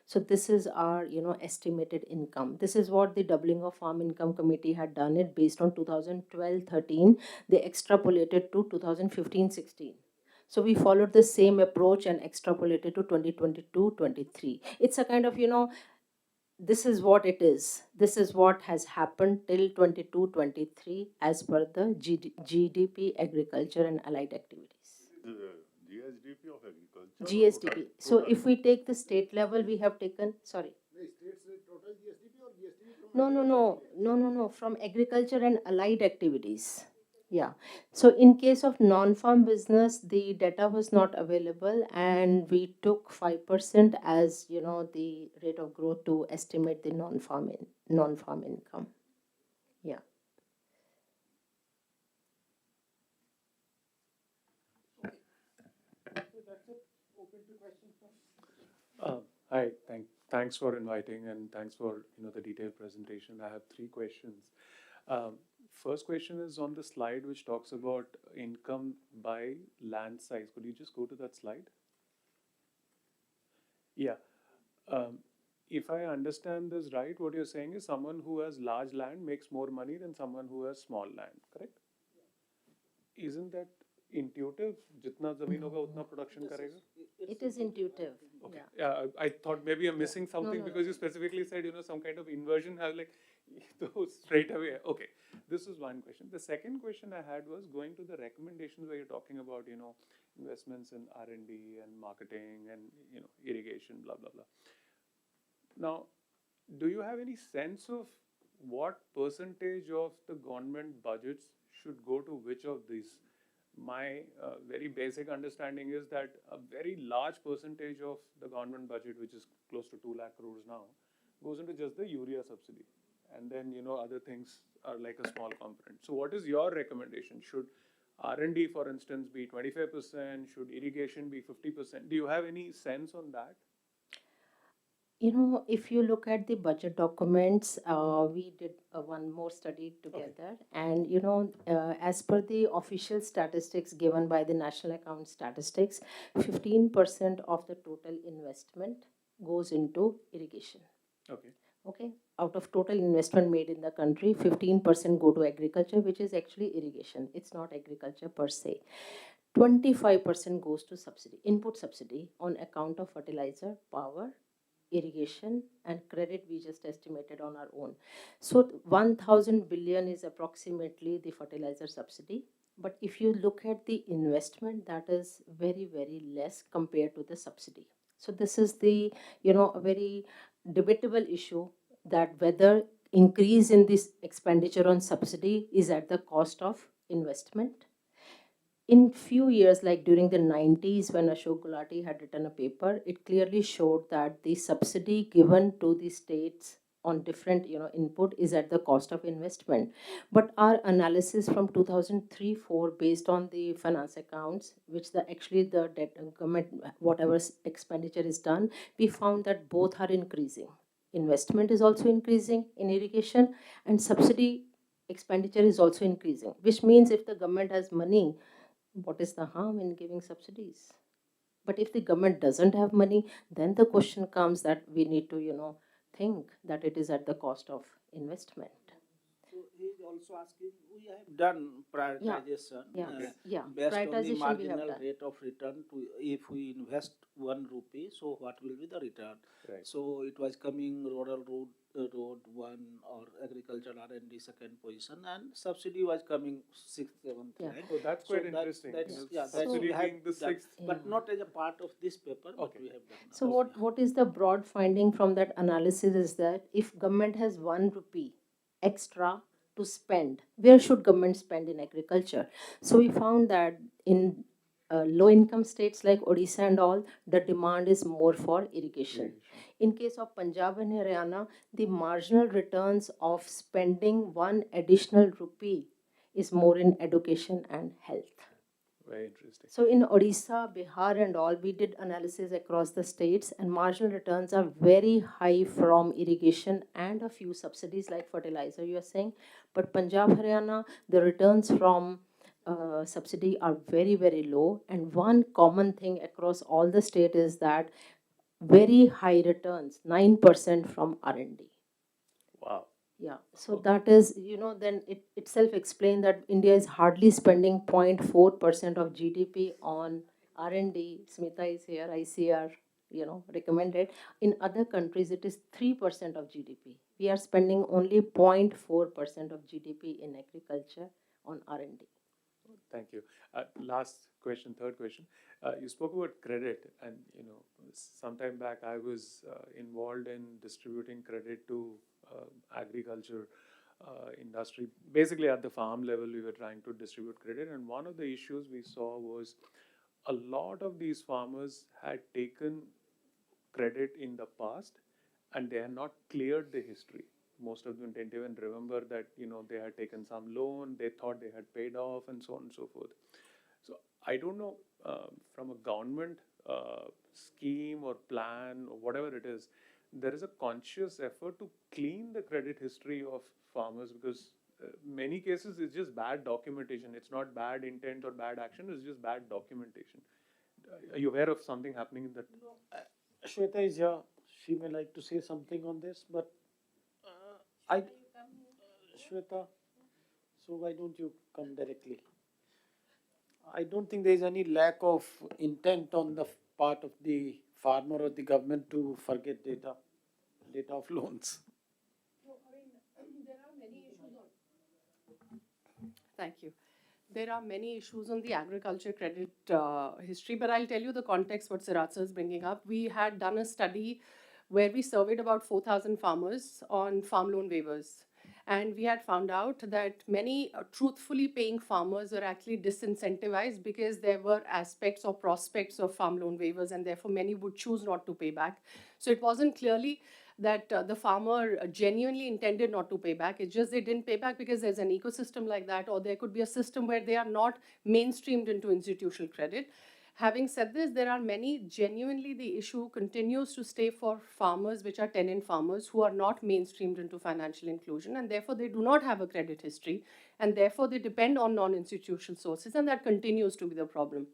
So this is our, estimated income. This is what the doubling of farm income committee had done it based on 2012-13. They extrapolated to 2015-16. So we followed the same approach and extrapolated to 2022-23. It's a kind of, this is what it is. This is what has happened till 22-23 as per the GDP, agriculture and allied activities. GSDP of agriculture. GSDP. So if we take the state level, we have taken, sorry. No, from agriculture and allied activities. Yeah. So in case of non-farm business, the data was not available and we took 5% as, the rate of growth to estimate the non-farm income. Yeah. Hi, thanks for inviting and thanks for the detailed presentation. I have three questions. First question is on the slide which talks about income by land size. Could you just go to that slide? Yeah. If I understand this right, what you're saying is someone who has large land makes more money than someone who has small land, correct? Isn't that intuitive? जितना जमीन होगा उतना production करेगा? It is intuitive. Okay. Yeah, I thought maybe I'm missing something No. because you specifically said, some kind of inversion. I was like, so straight away. Okay, this is one question. The second question I had was going to the recommendations where you're talking about, investments in R&D and marketing and, irrigation, blah, blah, blah. Now, do you have any sense of what percentage of the government budgets should go to which of these? My very basic understanding is that a very large percentage of the government budget, which is close to 2 lakh crores now, goes into just the urea subsidy. And then, other things are like a small component. So what is your recommendation? Should R&D, for instance, be 25%? Should irrigation be 50%? Do you have any sense on that? If you look at the budget documents, we did one more study together. Okay. And, as per the official statistics given by the National Account Statistics, 15% of the total investment goes into irrigation. Okay. Out of total investment made in the country, 15% go to agriculture, which is actually irrigation. It's not agriculture per se. 25% goes to subsidy, input subsidy on account of fertilizer, power, irrigation and credit we just estimated on our own. So 1,000 billion is approximately the fertilizer subsidy. But if you look at the investment, that is very, very less compared to the subsidy. So this is the, a very debatable issue that whether increase in this expenditure on subsidy is at the cost of investment. In few years, like during the 90s when Ashok Gulati had written a paper, it clearly showed that the subsidy given to the states on different input is at the cost of investment. But our analysis from 2003-4 based on the finance accounts, which the government, whatever expenditure is done, we found that both are increasing. Investment is also increasing in irrigation and subsidy expenditure is also increasing, which means if the government has money, what is the harm in giving subsidies? But if the government doesn't have money, then the question comes that we need to, think that it is at the cost of investment. So he is also asking, we have done prioritization based on the marginal rate of return to if we invest 1 rupee, so what will be the return? Right. So it was coming rural road 1 or agriculture R&D second position and subsidy was coming 6th, 7th. Yeah. Right? So that's quite interesting. Subsidy being the 6th. But not as a part of this paper, but we have done. So what is the broad finding from that analysis is that if government has 1 rupee extra to spend. Where should government spend in agriculture? So we found that in low income states like Odisha and all, the demand is more for irrigation. In case of Punjab and Haryana, the marginal returns of spending one additional rupee is more in education and health. Very interesting. So in Odisha, Bihar and all, we did analysis across the states and marginal returns are very high from irrigation and a few subsidies like fertilizer you are saying. But Punjab, Haryana, the returns from subsidy are very, very low. And one common thing across all the state is that very high returns, 9% from R&D. Wow. Yeah, so that is, then it itself explains that India is hardly spending 0.4% of GDP on R&D. Smita is here, ICR, recommended. In other countries, it is 3% of GDP. We are spending only 0.4% of GDP in agriculture on R&D. Thank you. Last question, third question. You spoke about credit, and sometime back I was involved in distributing credit to agriculture industry. Basically, at the farm level, we were trying to distribute credit, and one of the issues we saw was a lot of these farmers had taken credit in the past, and they had not cleared the history. Most of them didn't even remember that they had taken some loan, they thought they had paid off, and so on and so forth. So I don't know, from a government scheme or plan or whatever it is, there is a conscious effort to clean the credit history of farmers, because many cases it's just bad documentation. It's not bad intent or bad action, it's just bad documentation. Are you aware of something happening in that? Shweta is here. She may like to say something on this, but I, Shweta, so why don't you come directly? I don't think there is any lack of intent on the part of the farmer or the government to forget data of loans. There are many issues on. Thank you. There are many issues on the agriculture credit history, but I'll tell you the context what Siraj is bringing up. We had done a study where we surveyed about 4,000 farmers on farm loan waivers. And we had found out that many truthfully paying farmers were actually disincentivized because there were aspects or prospects of farm loan waivers, and therefore many would choose not to pay back. So it wasn't clearly that the farmer genuinely intended not to pay back. It's just they didn't pay back because there's an ecosystem like that, or there could be a system where they are not mainstreamed into institutional credit. Having said this, there are many genuinely the issue continues to stay for farmers which are tenant farmers who are not mainstreamed into financial inclusion, and therefore they do not have a credit history, and therefore they depend on non-institutional sources, and that continues to be the problem.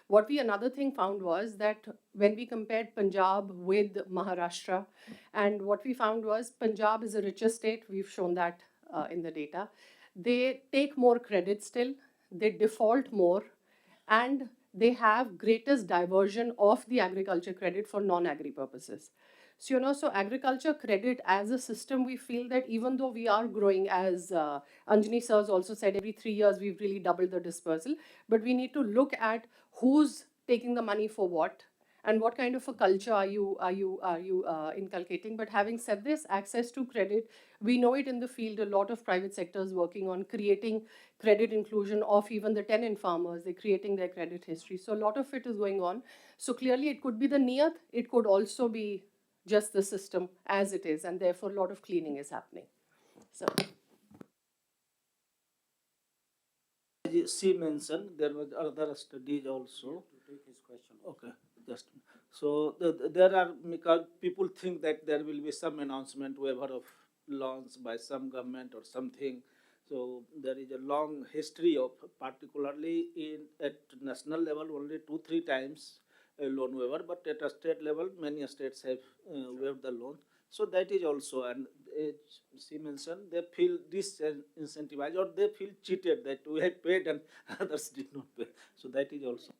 What we another thing found was that when we compared Punjab with Maharashtra, and what we found was Punjab is a richer state. We've shown that in the data. They take more credit still, they default more, and they have greatest diversion of the agriculture credit for non-agri purposes. So, so agriculture credit as a system, we feel that even though we are growing, as Anjani sir has also said, every 3 years we've really doubled the dispersal, but we need to look at who's taking the money for what, and what kind of a culture are you inculcating. But having said this, access to credit, we know it in the field. A lot of private sectors working on creating credit inclusion of even the tenant farmers. They're creating their credit history. So a lot of it is going on. So clearly, it could be the niyat. It could also be just the system as it is, and therefore a lot of cleaning is happening. So. As she mentioned, there were other studies also. To take his question. Okay, just so there are, because people think that there will be some announcement waiver of loans by some government or something. So there is a long history of, particularly at national level, only 2-3 times a loan waiver, but at a state level, many states have waived the loan. So that is also, and she mentioned, they feel disincentivized or they feel cheated that we have paid and others did not pay. So that is also.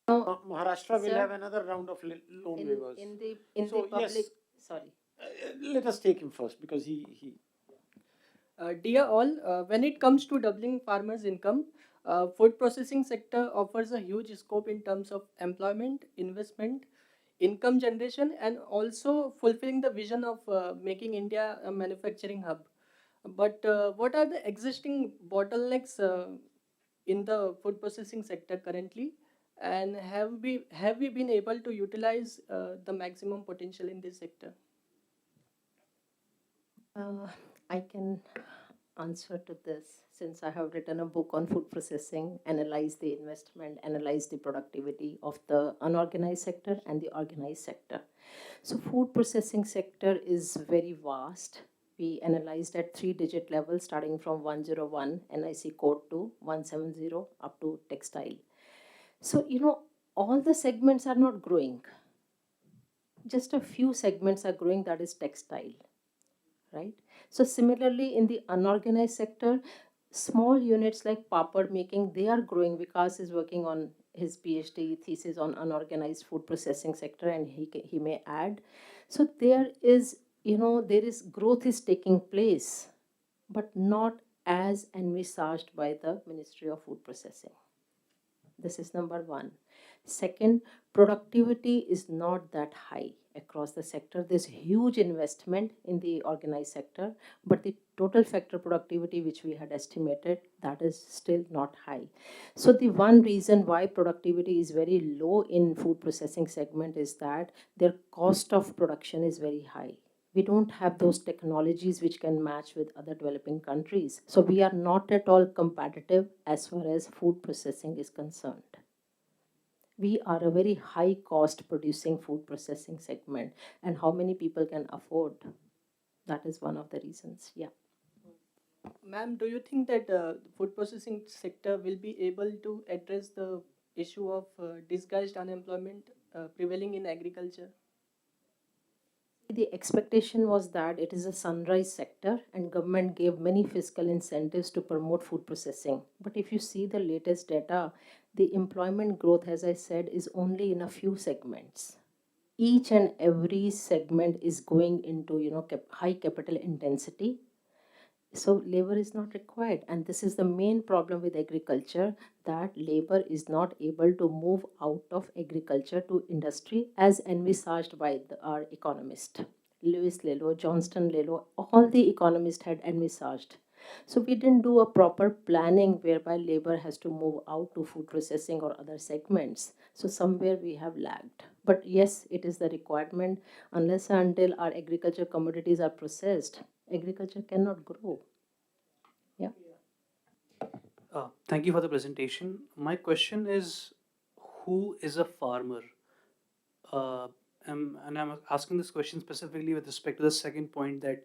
Maharashtra will Sir, have another round of loan waivers. In the So, public, yes. sorry. Let us take him first because he Dear all, when it comes to doubling farmers' income, food processing sector offers a huge scope in terms of employment, investment, income generation and also fulfilling the vision of making India a manufacturing hub. But what are the existing bottlenecks in the food processing sector currently? And have we been able to utilize the maximum potential in this sector? I can answer to this since I have written a book on food processing, analyze the investment, analyze the productivity of the unorganized sector and the organized sector. So food processing sector is very vast. We analyzed at 3-digit level starting from 101 NIC code to 170 up to textile. So, all the segments are not growing. Just a few segments are growing, that is textile, right? So similarly, in the unorganized sector, small units like papad making, they are growing. Vikas is working on his PhD thesis on unorganized food processing sector, and he may add. So there is, there is growth is taking place, but not as envisaged by the Ministry of Food Processing. This is number one. Second, productivity is not that high across the sector. There's huge investment in the organized sector, but the total factor productivity which we had estimated, that is still not high. So the one reason why productivity is very low in food processing segment is that their cost of production is very high. We don't have those technologies which can match with other developing countries. So we are not at all competitive as far as food processing is concerned. We are a very high cost producing food processing segment, and how many people can afford? That is one of the reasons. Yeah. Ma'am, do you think that food processing sector will be able to address the issue of disguised unemployment prevailing in agriculture? The expectation was that it is a sunrise sector and government gave many fiscal incentives to promote food processing. But if you see the latest data, the employment growth, as I said, is only in a few segments. Each and every segment is going into, high capital intensity. So labor is not required. And this is the main problem with agriculture, that labor is not able to move out of agriculture to industry as envisaged by our economist. Lewis Lelo, Johnston Lelo, all the economists had envisaged. So we didn't do a proper planning whereby labor has to move out to food processing or other segments. So somewhere we have lagged. But yes, it is the requirement. Unless and until our agriculture commodities are processed, agriculture cannot grow. Yeah. Thank you for the presentation. My question is, who is a farmer? Uh, and I'm asking this question specifically with respect to the second point, that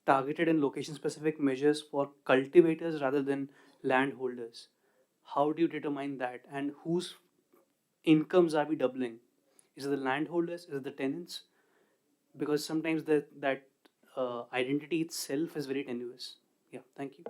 targeted and location specific measures for cultivators rather than landholders. How do you determine that? And whose incomes are we doubling? Is it the landholders? Is it the tenants? Because sometimes that identity itself is very tenuous. Yeah, thank you.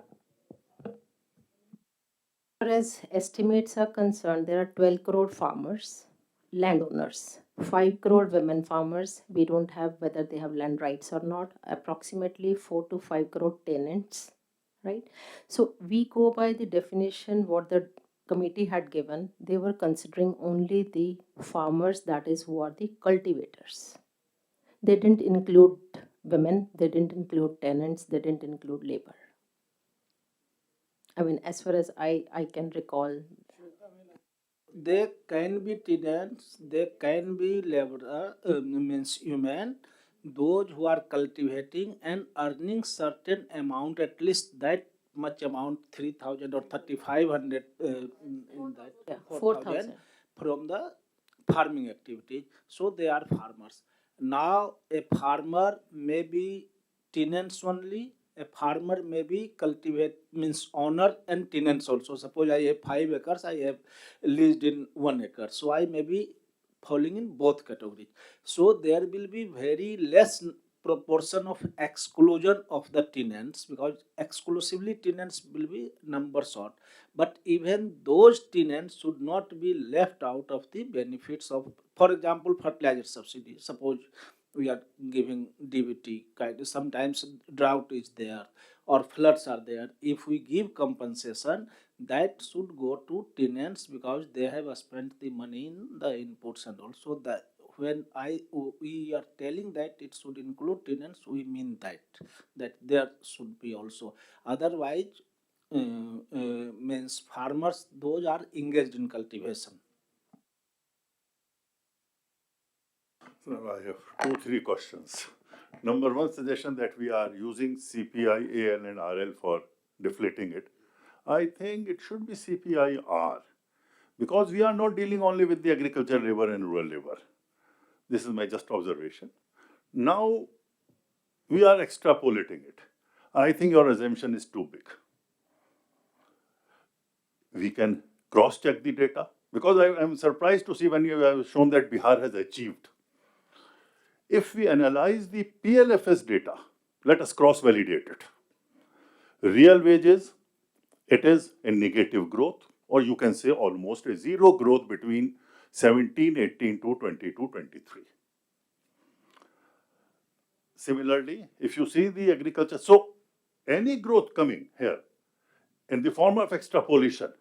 As far as estimates are concerned, there are 12 crore farmers, landowners, 5 crore women farmers. We don't have whether they have land rights or not. Approximately 4 to 5 crore tenants, right? So we go by the definition what the committee had given. They were considering only the farmers, that is, who are the cultivators. They didn't include women, they didn't include tenants, they didn't include labor. I mean, as far as I can recall. They can be tenants, they can be laborer, means human, those who are cultivating and earning certain amount, at least that much amount, 3,000 or 3,500 in that, Yeah, 4,000 4,000. from the farming activity. So they are farmers. Now a farmer may be tenants only, a farmer may be cultivate, means owner and tenants also. Suppose I have 5 acres, I have leased in 1 acre, so I may be falling in both categories. So there will be very less proportion of exclusion of the tenants, because exclusively tenants will be number short. But even those tenants should not be left out of the benefits of, for example, fertilizer subsidy. Suppose we are giving DBT, sometimes drought is there or floods are there. If we give compensation, that should go to tenants, because they have spent the money in the inputs and also that when we are telling that it should include tenants, we mean that there should be also. Otherwise, means farmers, those are engaged in cultivation. So I have two, three questions. Number one suggestion that we are using CPI, AL and RL for deflating it. I think it should be CPI-R because we are not dealing only with the agricultural labor and rural labor. This is my just observation. Now we are extrapolating it. I think your assumption is too big. We can cross-check the data because I am surprised to see when you have shown that Bihar has achieved. If we analyze the PLFS data, let us cross-validate it. Real wages, it is a negative growth, or you can say almost a zero growth between 17-18 to 22-23. Similarly, if you see the agriculture, so any growth coming here in the form of extrapolation,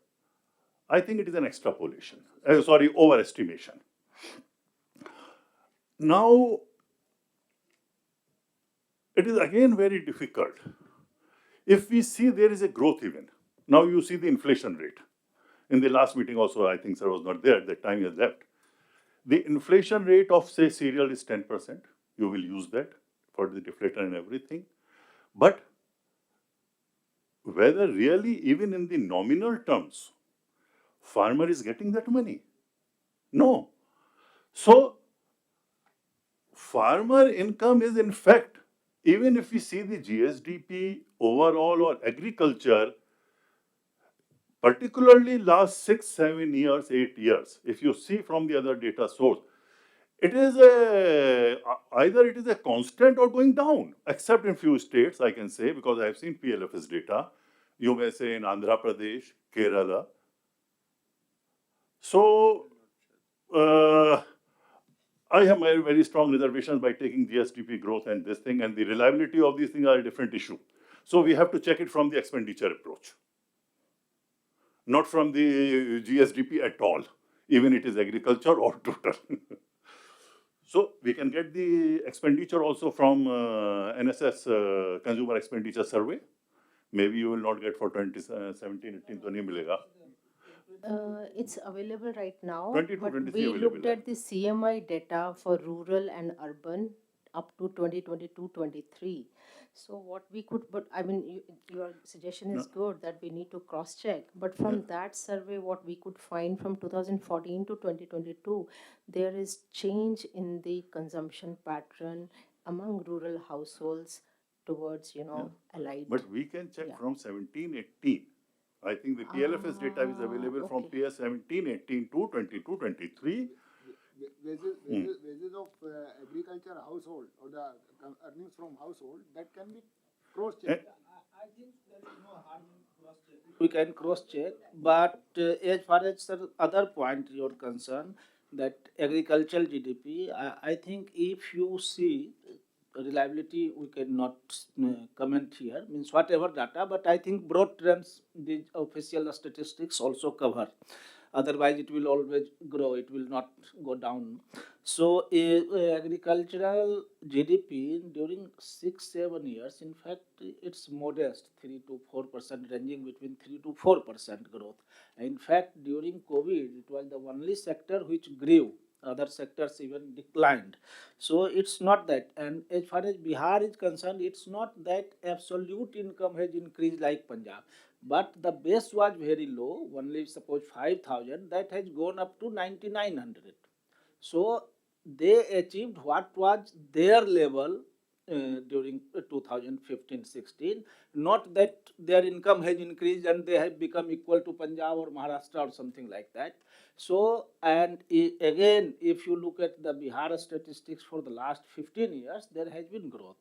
I think it is an extrapolation, overestimation. Now, it is again very difficult. If we see there is a growth even, now you see the inflation rate. In the last meeting also, I think Sir was not there, that time he has left. The inflation rate of, say, cereal is 10%. You will use that for the deflator and everything. But whether really, even in the nominal terms, farmer is getting that money? No. So, farmer income is in fact, even if we see the GSDP overall or agriculture, particularly last 6, 7 years, 8 years, if you see from the other data source, it is either it is a constant or going down, except in few states, I can say, because I have seen PLFS data. You may say in Andhra Pradesh, Kerala. So, I have my very strong reservations by taking GSDP growth and this thing, and the reliability of these things are a different issue. So, we have to check it from the expenditure approach, not from the GSDP at all, even it is agriculture or total. So, we can get the expenditure also from NSS Consumer Expenditure Survey. Maybe you will not get for 2017-18, तो नहीं मिलेगा. It's available right now, 22, but 23 we available looked है. at the CMI data for rural and urban up to 2022-23. So what we could, but I mean, your suggestion is good that we need to cross-check. But from that survey, what we could find from 2014 to 2022, there is change in the consumption pattern among rural households towards, allied. But we can check Yeah. from 17-18. I think the PLFS data is available from Okay. PS 17-18 to 22-23. Wages of agriculture household or the earnings from household, that can be cross-checked. I think there is no harm in cross-check. We can cross-check, but as far as the other point you're concerned, that agricultural GDP, I think if you see reliability, we cannot comment here, means whatever data, but I think broad trends, the official statistics also cover. Otherwise, it will always grow, it will not go down. So, agricultural GDP during 6-7 years, in fact, it's modest, 3 to 4%, ranging between 3 to 4% growth. In fact, during COVID, it was the only sector which grew. Other sectors even declined. So it's not that. And as far as Bihar is concerned, it's not that absolute income has increased like Punjab. But the base was very low, only suppose 5,000, that has gone up to 9,900. So they achieved what was their level during 2015-16, not that their income has increased and they have become equal to Punjab or Maharashtra or something like that. So, and again, if you look at the Bihar statistics for the last 15 years, there has been growth.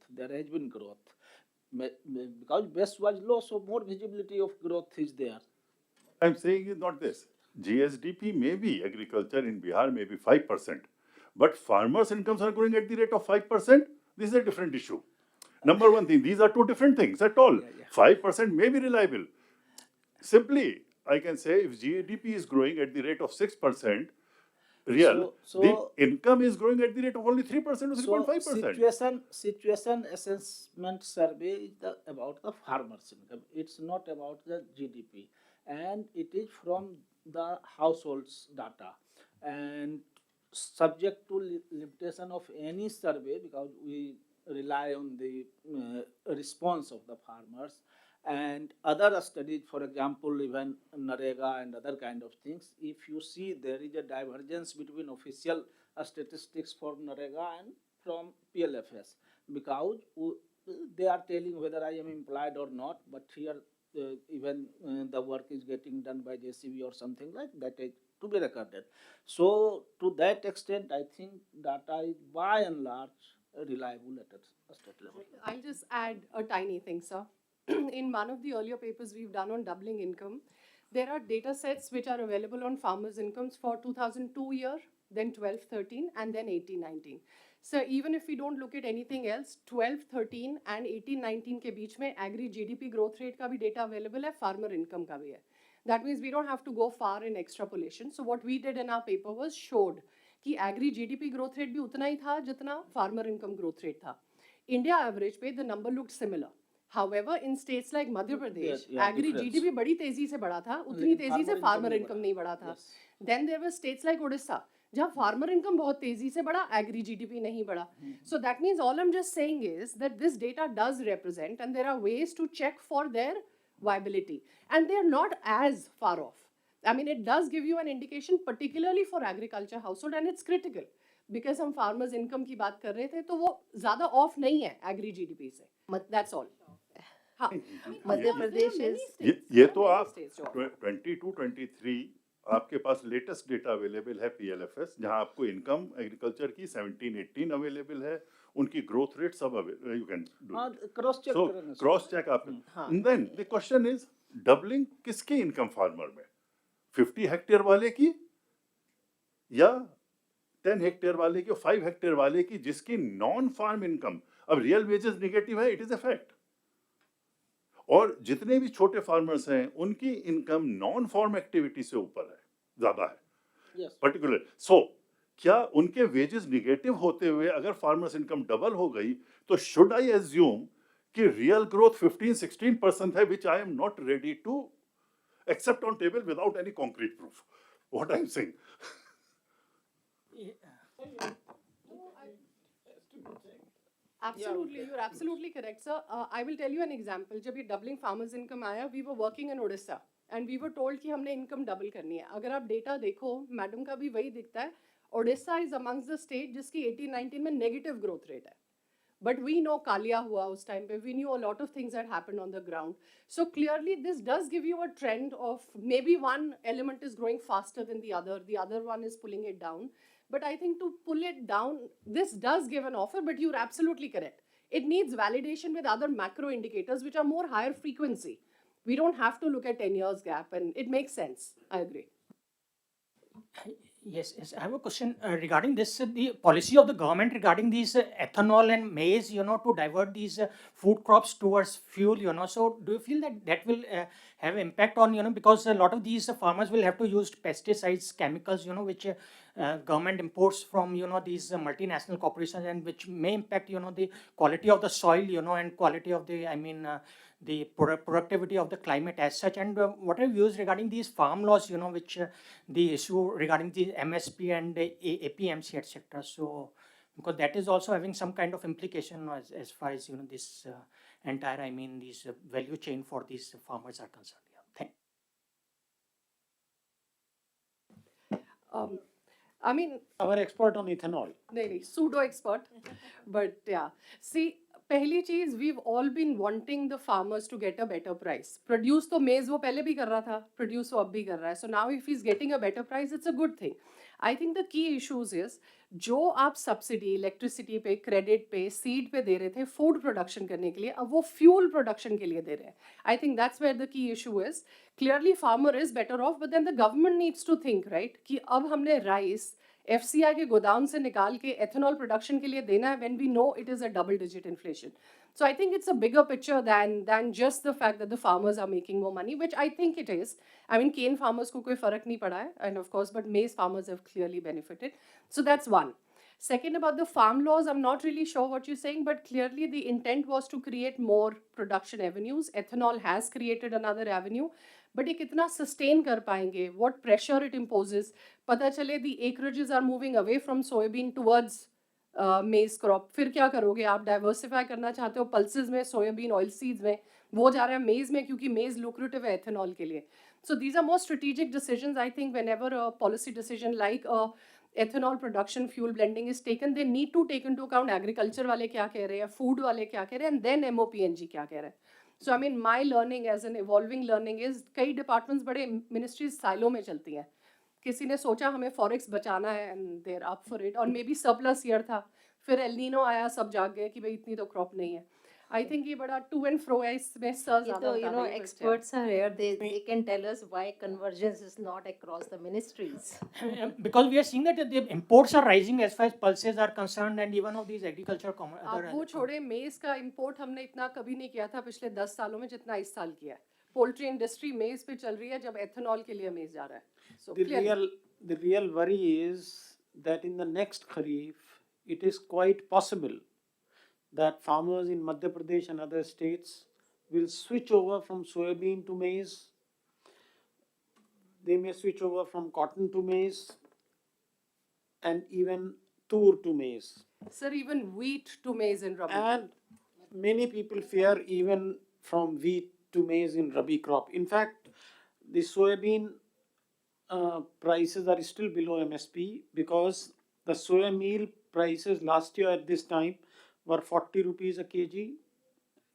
Because base was low, so more visibility of growth is there. I'm saying is not this. GSDP may be agriculture in Bihar may be 5%, but farmers' incomes are growing at the rate of 5%. This is a different issue. Number one thing, these are two different things at all. 5% may be reliable. Simply, I can say if GDP is growing at the rate of 6%, real, So- the income is growing at the rate of only 3% or 3.5%. Situation assessment survey is about the farmers' income. It's not about the GDP, and it is from the households data, and subject to limitation of any survey, because we rely on the response of the farmers and other studies, for example, even Narega and other kind of things. If you see, there is a divergence between official statistics for Narega and from PLFS, because they are telling whether I am employed or not, but here even the work is getting done by JCB or something like that is to be recorded. So to that extent, I think data is by and large reliable at a state level. I'll just add a tiny thing, sir. In one of the earlier papers we've done on doubling income, there are data sets which are available on farmers' incomes for 2002 year, then 12-13, and then 18-19. So even if we don't look at anything else, 12-13 and 18-19 के बीच में agri GDP growth rate का भी data available है, farmer income का भी है. That means we don't have to go far in extrapolation. So what we did in our paper was showed कि agri GDP growth rate भी उतना ही था जितना farmer income growth rate था. India average पे the number looked similar. However, in states like Madhya Pradesh, agri difference. GDP बड़ी तेजी से बढ़ा था, उतनी तेजी से farmer income नहीं बढ़ा था. Then there were states like Odisha, जहाँ farmer income बहुत तेजी से बढ़ा, agri GDP नहीं बढ़ा. So that means all I'm just saying is that this data does represent, and there are ways to check for their viability, and they're not as far off. I mean, it does give you an indication, particularly for agriculture household, and it's critical because हम farmers income की बात कर रहे थे, तो वो ज़्यादा off नहीं है agri GDP से. That's all. हाँ. मध्य प्रदेश ये तो आप 22-23 आपके पास लेटेस्ट डेटा अवेलेबल है PLFS, जहां आपको इनकम एग्रीकल्चर की 17-18 अवेलेबल है, उनकी ग्रोथ रेट सब you can do cross check करेंगे. क्रॉस चेक आप. Then the question is doubling किसके इनकम फार्मर में, 50 हेक्टेयर वाले की या 10 हेक्टेयर वाले की और 5 हेक्टेयर वाले की, जिसकी नॉन फार्म इनकम, अब रियल वेजेस नेगेटिव है, इट इज अ फैक्ट. और जितने भी छोटे फार्मर्स हैं उनकी इनकम नॉन फार्म एक्टिविटी से ऊपर है, ज्यादा है पर्टिकुलर. सो क्या उनके वेजेस निगेटिव होते हुए अगर फार्मर्स इनकम डबल हो गई, तो शुड आई एज्यूम कि रियल ग्रोथ 15-16% है, which I am not ready to accept on table without any concrete proof. What I am saying. Absolutely, you're absolutely correct, sir. I will tell you an example. जब ये doubling farmers income आया, we were working in Odisha and we were told कि हमने income double करनी है. अगर आप data देखो, मैडम का भी वही दिखता है. Odisha is amongst the state जिसकी 18-19 में negative growth rate है. But we know Kalia हुआ उस time पे. We knew a lot of things that happened on the ground. So clearly, this does give you a trend of maybe one element is growing faster than the other one is pulling it down. But I think to pull it down, this does give an offer, but you're absolutely correct. It needs validation with other macro indicators, which are more higher frequency. We don't have to look at 10 years gap, and it makes sense. I agree. Yes, I have a question regarding this, the policy of the government regarding these ethanol and maize, to divert these food crops towards fuel, So do you feel that that will have impact on, because a lot of these farmers will have to use pesticides, chemicals, which government imports from, these multinational corporations, and which may impact, the quality of the soil, and quality of the, the productivity of the climate as such. And what are your views regarding these farm laws, which the issue regarding the MSP and APMC, etc. So, because that is also having some kind of implication as far as, this entire, this value chain for these farmers are concerned. Yeah. Our expert on ethanol. नहीं, pseudo expert. But yeah, see, पहली चीज, we've all been wanting the farmers to get a better price. Produce तो maize वो पहले भी कर रहा था, produce वो अब भी कर रहा है. So now if he's getting a better price, it's a good thing. I think the key issues is, जो आप subsidy, electricity पे, credit पे, seed पे दे रहे थे food production करने के लिए, अब वो fuel production के लिए दे रहे हैं. I think that's where the key issue is. Clearly farmer is better off, but then the government needs to think, right, कि अब हमने rice FCI के गोदाम से निकाल के ethanol production के लिए देना है when we know it is a double-digit inflation. So I think it's a bigger picture than just the fact that the farmers are making more money, which I think it is. I mean, cane farmers ko koi farak nahi pada hai, and of course, but maize farmers have clearly benefited. So that's one. Second, about the farm laws, I'm not really sure what you're saying, but clearly the intent was to create more production avenues. Ethanol has created another avenue, but ये कितना sustain कर पाएंगे? What pressure it imposes? पता चले the acreages are moving away from soybean towards मेज crop, फिर क्या करोगे आप? डाइवर्सिफाई करना चाहते हो पल्सेस में, सोयाबीन ऑयल सीड्स में, वो जा रहा है मेज में क्योंकि मेज लुक्रेटिव है एथेनॉल के लिए. So these are more strategic decisions. I think whenever a policy decision like ethanol production, fuel blending is taken, they need to take into account agriculture वाले क्या कह रहे हैं, food वाले क्या कह रहे हैं, and then MOPNG क्या कह रहे हैं. So I mean, my learning as an evolving learning is कई departments बड़े ministries silos में चलती हैं. किसी ने सोचा हमें फॉरेक्स बचाना है and they are up for it, और मे बी सरप्लस ईयर था, फिर एलनीनो आया, सब जाग गए कि भाई इतनी तो क्रॉप नहीं है. आई थिंक ये बड़ा टू एंड फ्रो है, इसमें sir So, you know, experts are here. They can tell us why convergence is not across the ministries. Because we are seeing that the imports are rising as far as pulses are concerned, and even of these agriculture आप वो छोड़े, मेज का import हमने इतना कभी नहीं किया था पिछले 10 सालों में जितना इस साल किया है. पोल्ट्री इंडस्ट्री मेज पे चल रही है जब एथेनॉल के लिए मेज जा रहा है. So The real worry is that in the next Kharif, it is quite possible that farmers in Madhya Pradesh and other states will switch over from soybean to maize. They may switch over from cotton to maize and even tur to maize. Sir, even wheat to maize in Rabi. And many people fear even from wheat to maize in Rabi crop. In fact, the soybean prices are still below MSP because the soya meal prices last year at this time were 40 rupees a kg.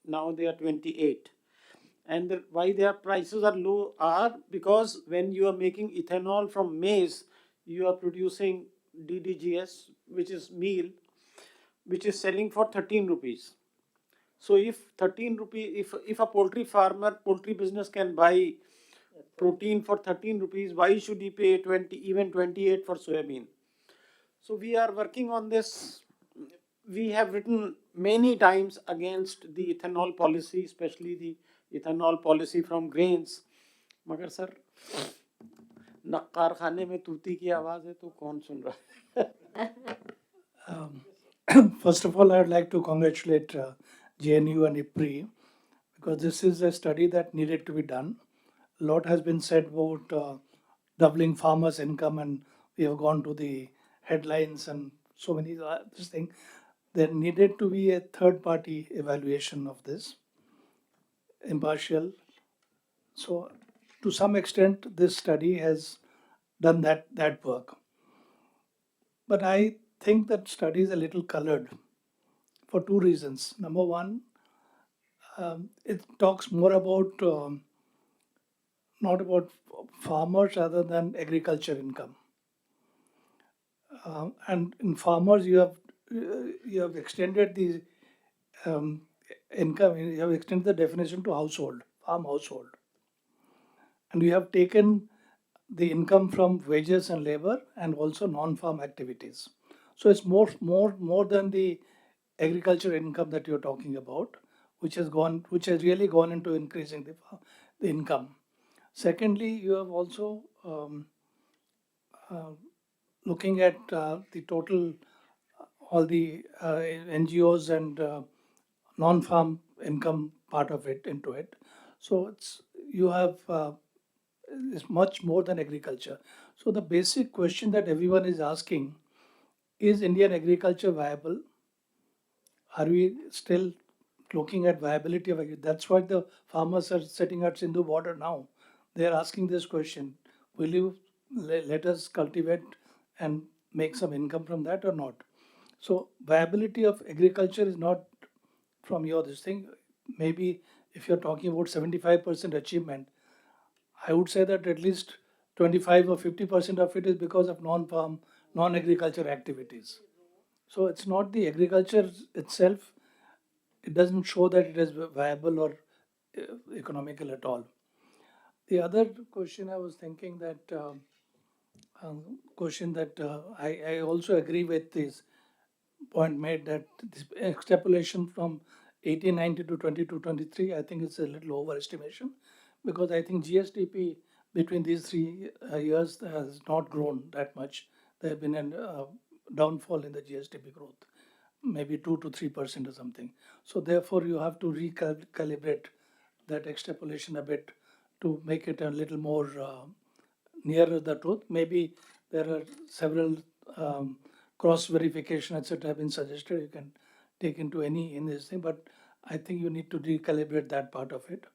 Now they are 28. And why their prices are low are because when you are making ethanol from maize, you are producing DDGS, which is meal, which is selling for 13 rupees. So if 13 rupees, if a poultry farmer, poultry business can buy protein for 13 rupees, why should he pay 20, even 28 for soybean? So we are working on this. We have written many times against the ethanol policy, especially the ethanol policy from grains. मगर sir नक्कार खाने में तूती की आवाज है तो कौन सुन रहा है? First of all, I would like to congratulate JNU and IFPRI because this is a study that needed to be done. A lot has been said about doubling farmers' income, and we have gone to the headlines and so many this thing. There needed to be a third-party evaluation of this, impartial. So, to some extent, this study has done that work. But I think that study is a little colored for two reasons. Number one, it talks more about not about farmers other than agriculture income. And in farmers, you have extended the income. You have extended the definition to household, farm household, and you have taken the income from wages and labor and also non-farm activities. So it's more than the agriculture income that you're talking about, which has really gone into increasing the income. Secondly, you have also looking at the total, all the NGOs and non-farm income part of it into it. So you have it's much more than agriculture. So the basic question that everyone is asking is Indian agriculture viable? Are we still looking at viability of agriculture? That's why the farmers are sitting at Sindhu border now. They are asking this question: will you let us cultivate and make some income from that or not? So viability of agriculture is not from this thing. Maybe if you're talking about 75% achievement, I would say that at least 25 or 50% of it is because of non-farm, non-agriculture activities. So it's not the agriculture itself. It doesn't show that it is viable or economical at all. The other question I was thinking that I also agree with this point made that this extrapolation from 1890 to 22-23, I think it's a little overestimation, because I think GSDP between these 3 years has not grown that much. There have been a downfall in the GSDP growth, maybe 2 to 3% or something. So therefore, you have to recalibrate that extrapolation a bit to make it a little more nearer the truth. Maybe there are several cross verification, etc., have been suggested. You can take into any in this thing, but I think you need to recalibrate that part of it.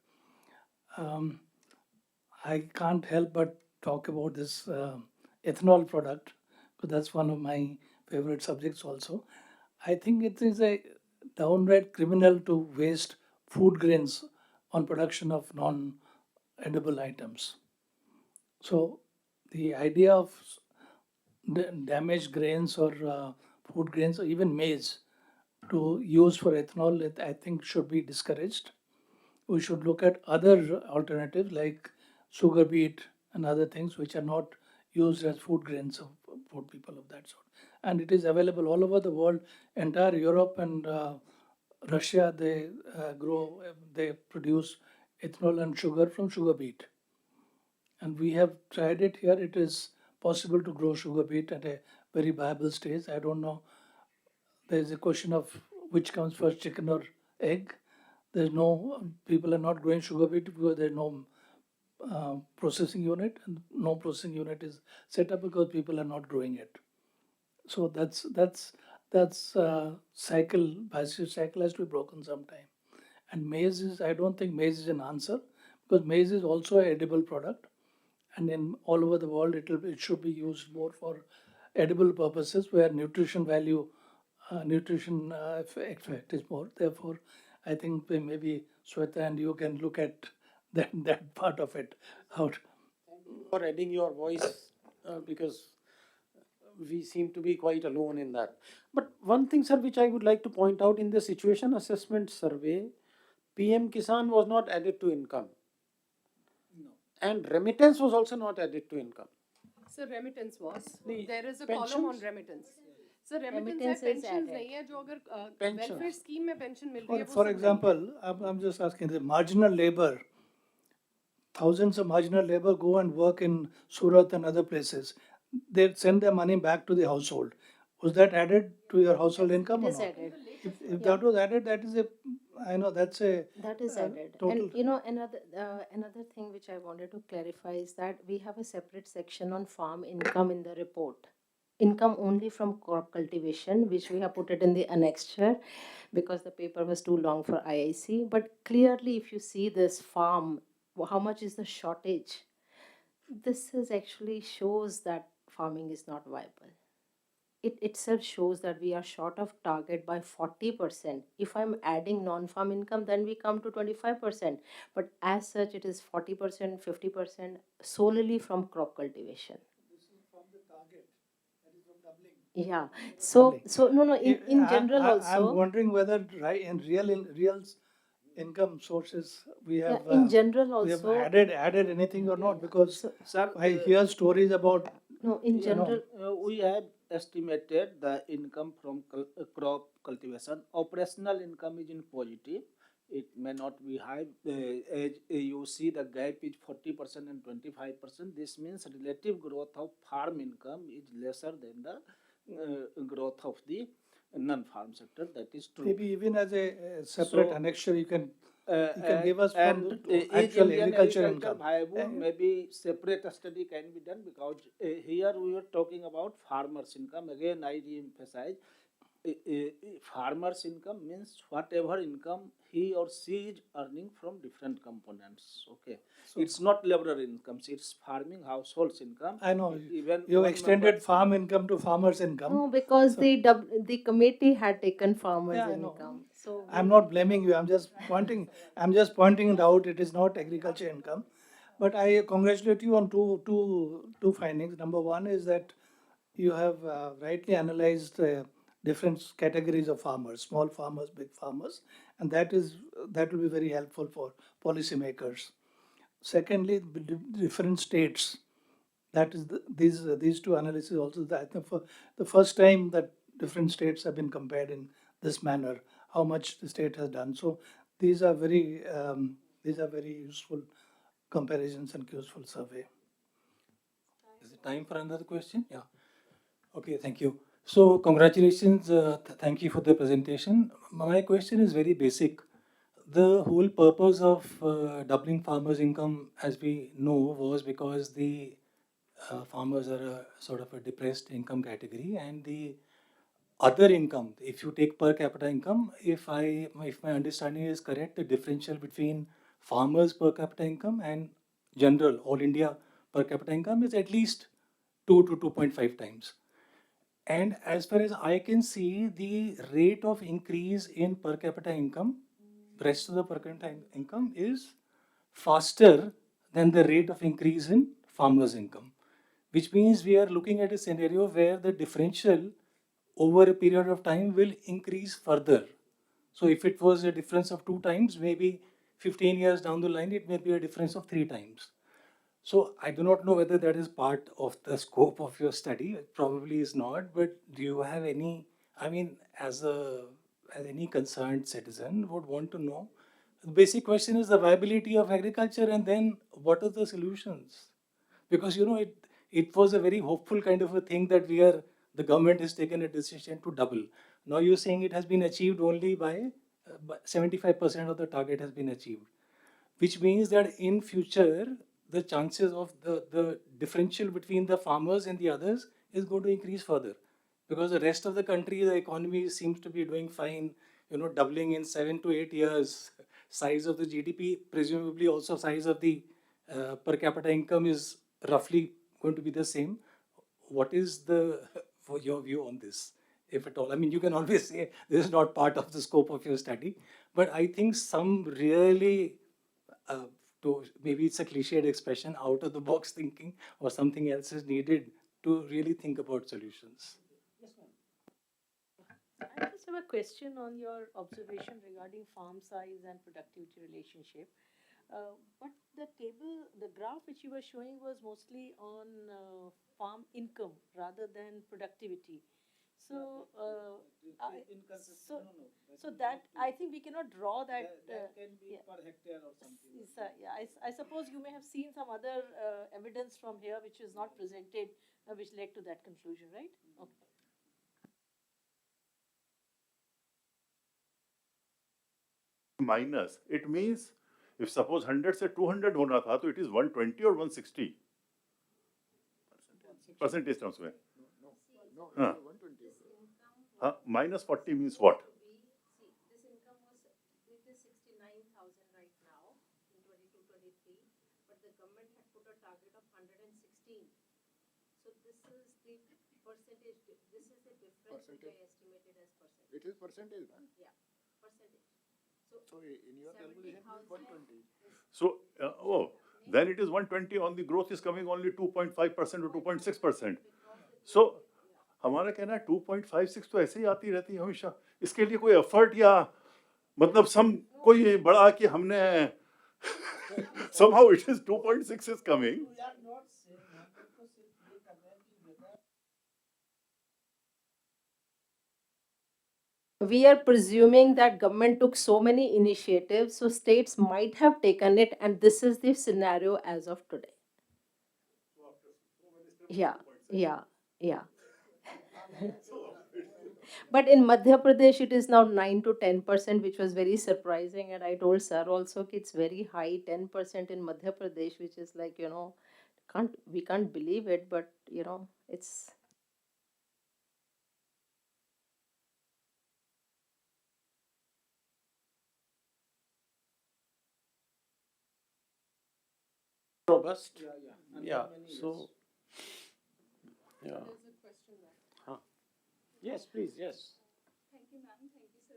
I can't help but talk about this ethanol product, because that's one of my favorite subjects also. I think it is a downright criminal to waste food grains on production of non-edible items. So the idea of damaged grains or food grains or even maize to use for ethanol, I think should be discouraged. We should look at other alternatives like sugar beet and other things which are not used as food grains of for people of that sort. And it is available all over the world, entire Europe and Russia. They they produce ethanol and sugar from sugar beet. And we have tried it here. It is possible to grow sugar beet at a very viable stage. I don't know. There's a question of which comes first, chicken or egg. There's no, people are not growing sugar beet because there's no processing unit, and no processing unit is set up because people are not growing it. So that's cycle, vicious cycle has to be broken sometime. And maize is, I don't think maize is an answer, because maize is also an edible product, and in all over the world it should be used more for edible purposes where nutrition value, effect is more. Therefore, I think maybe Sweta and you can look at that part of it out. For adding your voice, because we seem to be quite alone in that. But one thing, sir, which I would like to point out in the situation assessment survey, PM Kisan was not added to income. No. And remittance was also not added to income. So remittance was. The There is a column on pensions? remittance. So Remittance remittance है, is pensions added. नहीं है जो अगर Pensions. welfare scheme में pension मिल रही है वो For सब नहीं है. example, I'm just asking, the marginal labor, thousands of marginal labor go and work in Surat and other places. They send their money back to the household. Was that added to your household income It or is not? added. If that was added, that is a, I know that's a That is added. total. And you know, another thing which I wanted to clarify is that we have a separate section on farm income in the report. Income only from crop cultivation, which we have put it in the annexure because the paper was too long for IIC. But clearly, if you see this farm, how much is the shortage? This is actually shows that farming is not viable. It itself shows that we are short of target by 40%. If I'm adding non-farm income, then we come to 25%. But as such, it is 40%, 50% solely from crop cultivation. Yeah. So no. In general also. I'm wondering whether in real income sources we have in general we have also. added anything or not, because Sir, I hear stories about No, in general. we have estimated the income from crop cultivation. Operational income is in positive. It may not be high. As you see, the gap is 40% and 25%. This means relative growth of farm income is lesser than the growth of the non-farm sector. That is true. maybe even as a separate So, annexure you can give us from and the is actual Indian agriculture agriculture income. viable? Maybe separate study can be done, because here we are talking about farmers' income. Again, I re-emphasize, farmers' income means whatever income he or she is earning from different components. Okay, So- it's not laborer income; it's farming households income. I know Even you one extended member- farm income to farmers' income. No, because So- the committee had taken farmers' Yeah, I know. income. So I'm not blaming you. I'm just pointing it out. It is not agriculture income, but I congratulate you on two findings. Number one is that you have rightly analyzed different categories of farmers: small farmers, big farmers, and that will be very helpful for policymakers. Secondly, different states. That is these two analyses also. That for the first time that different states have been compared in this manner. how much the state has done. So these are very useful comparisons and useful survey. Is it time for another question? Yeah. Okay, thank you. So congratulations, thank you for the presentation. My question is very basic. The whole purpose of doubling farmers' income, as we know, was because the farmers are a sort of a depressed income category, and the other income, if you take per capita income, if my understanding is correct, the differential between farmers' per capita income and general all India per capita income is at least 2 to 2.5 times. And as far as I can see, the rate of increase in per capita income, rest of the per capita income, is faster than the rate of increase in farmers' income, which means we are looking at a scenario where the differential over a period of time will increase further. So if it was a difference of 2 times, maybe 15 years down the line, it may be a difference of 3 times. So I do not know whether that is part of the scope of your study. It probably is not, but do you have any, I mean, as any concerned citizen would want to know. The basic question is the viability of agriculture, and then what are the solutions? Because it was a very hopeful kind of a thing that the government has taken a decision to double. Now you're saying it has been achieved only by 75% of the target has been achieved, which means that in future the chances of the differential between the farmers and the others is going to increase further, because the rest of the country, the economy seems to be doing fine, doubling in 7 to 8 years. Size of the GDP, presumably also size of the per capita income is roughly going to be the same. What is for your view on this, if at all? I mean, you can always say this is not part of the scope of your study, but I think some really, uh, to maybe it's a cliched expression, out of the box thinking or something else is needed to really think about solutions. I just have a question on your observation regarding farm size and productivity relationship. But the graph which you were showing was mostly on farm income rather than productivity. So, so that I think we cannot draw that. Can be Yeah. per hectare or something. Yeah, I suppose you may have seen some other evidence from here which is not presented, which led to that conclusion, right? Okay. Minus, it means if suppose 100 से 200 होना था, तो it is 120 or 160 percentage terms में. No, हाँ. 120. हाँ, minus 40 means what? This income was, it is 69,000 right now in 22-23, but the government had put a target of 116. So this is the percentage, this is the difference which I estimated as percentage. It is percentage, huh? Yeah, percentage. So in your calculation, it is 120. So, then it is 120 on the growth is coming only 2.5% or 2.6%. So, हमारा कहना है 2.56 तो ऐसे ही आती रहती है हमेशा. इसके लिए कोई एफर्ट या मतलब कोई बड़ा कि हमने somehow it is 2.6 is coming. We are presuming that government took so many initiatives, so states might have taken it, and this is the scenario as of today. Yeah, yeah, yeah. But in Madhya Pradesh, it is now 9 to 10%, which was very surprising. And I told sir also that it's very high, 10% in Madhya Pradesh, which is like, we can't believe it, but it's. Robust. Yeah. So, yeah. There's a question there. Yes, please. Yes. Thank you, ma'am. Thank you, sir,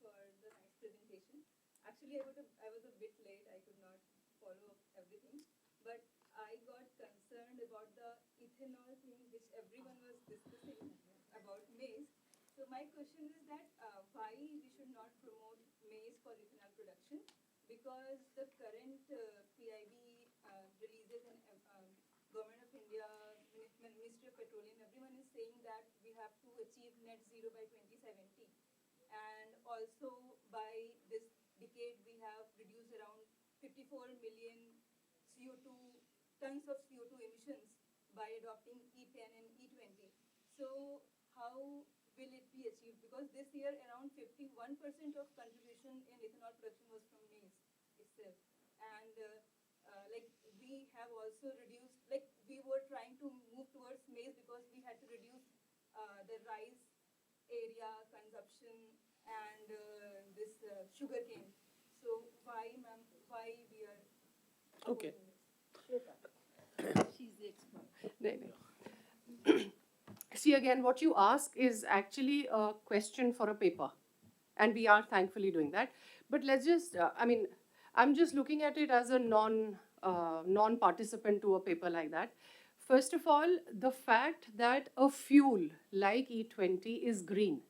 for the nice presentation. Actually, I was a bit late. I could not follow up everything. But I got concerned about the ethanol thing, which everyone was discussing about maize. So my question is that why we should not promote maize for ethanol production? Because the current PIB releases and Government of India, Ministry of Petroleum, everyone is saying that we have to achieve net zero by 2070. and also by this decade we have reduced around 54 million CO2 tons of CO2 emissions by adopting E10 and E20. So how will it be achieved? Because this year around 51% of contribution in ethanol production was from maize itself. And like we have also reduced, like we were trying to move towards maize because we had to reduce the rice area consumption and this sugar cane. So why, ma'am, why we are Okay. She's the expert. No, no. See, again, what you ask is actually a question for a paper, and we are thankfully doing that. But let's just, I'm just looking at it as a non-participant to a paper like that. First of all, the fact that a fuel like E20 is green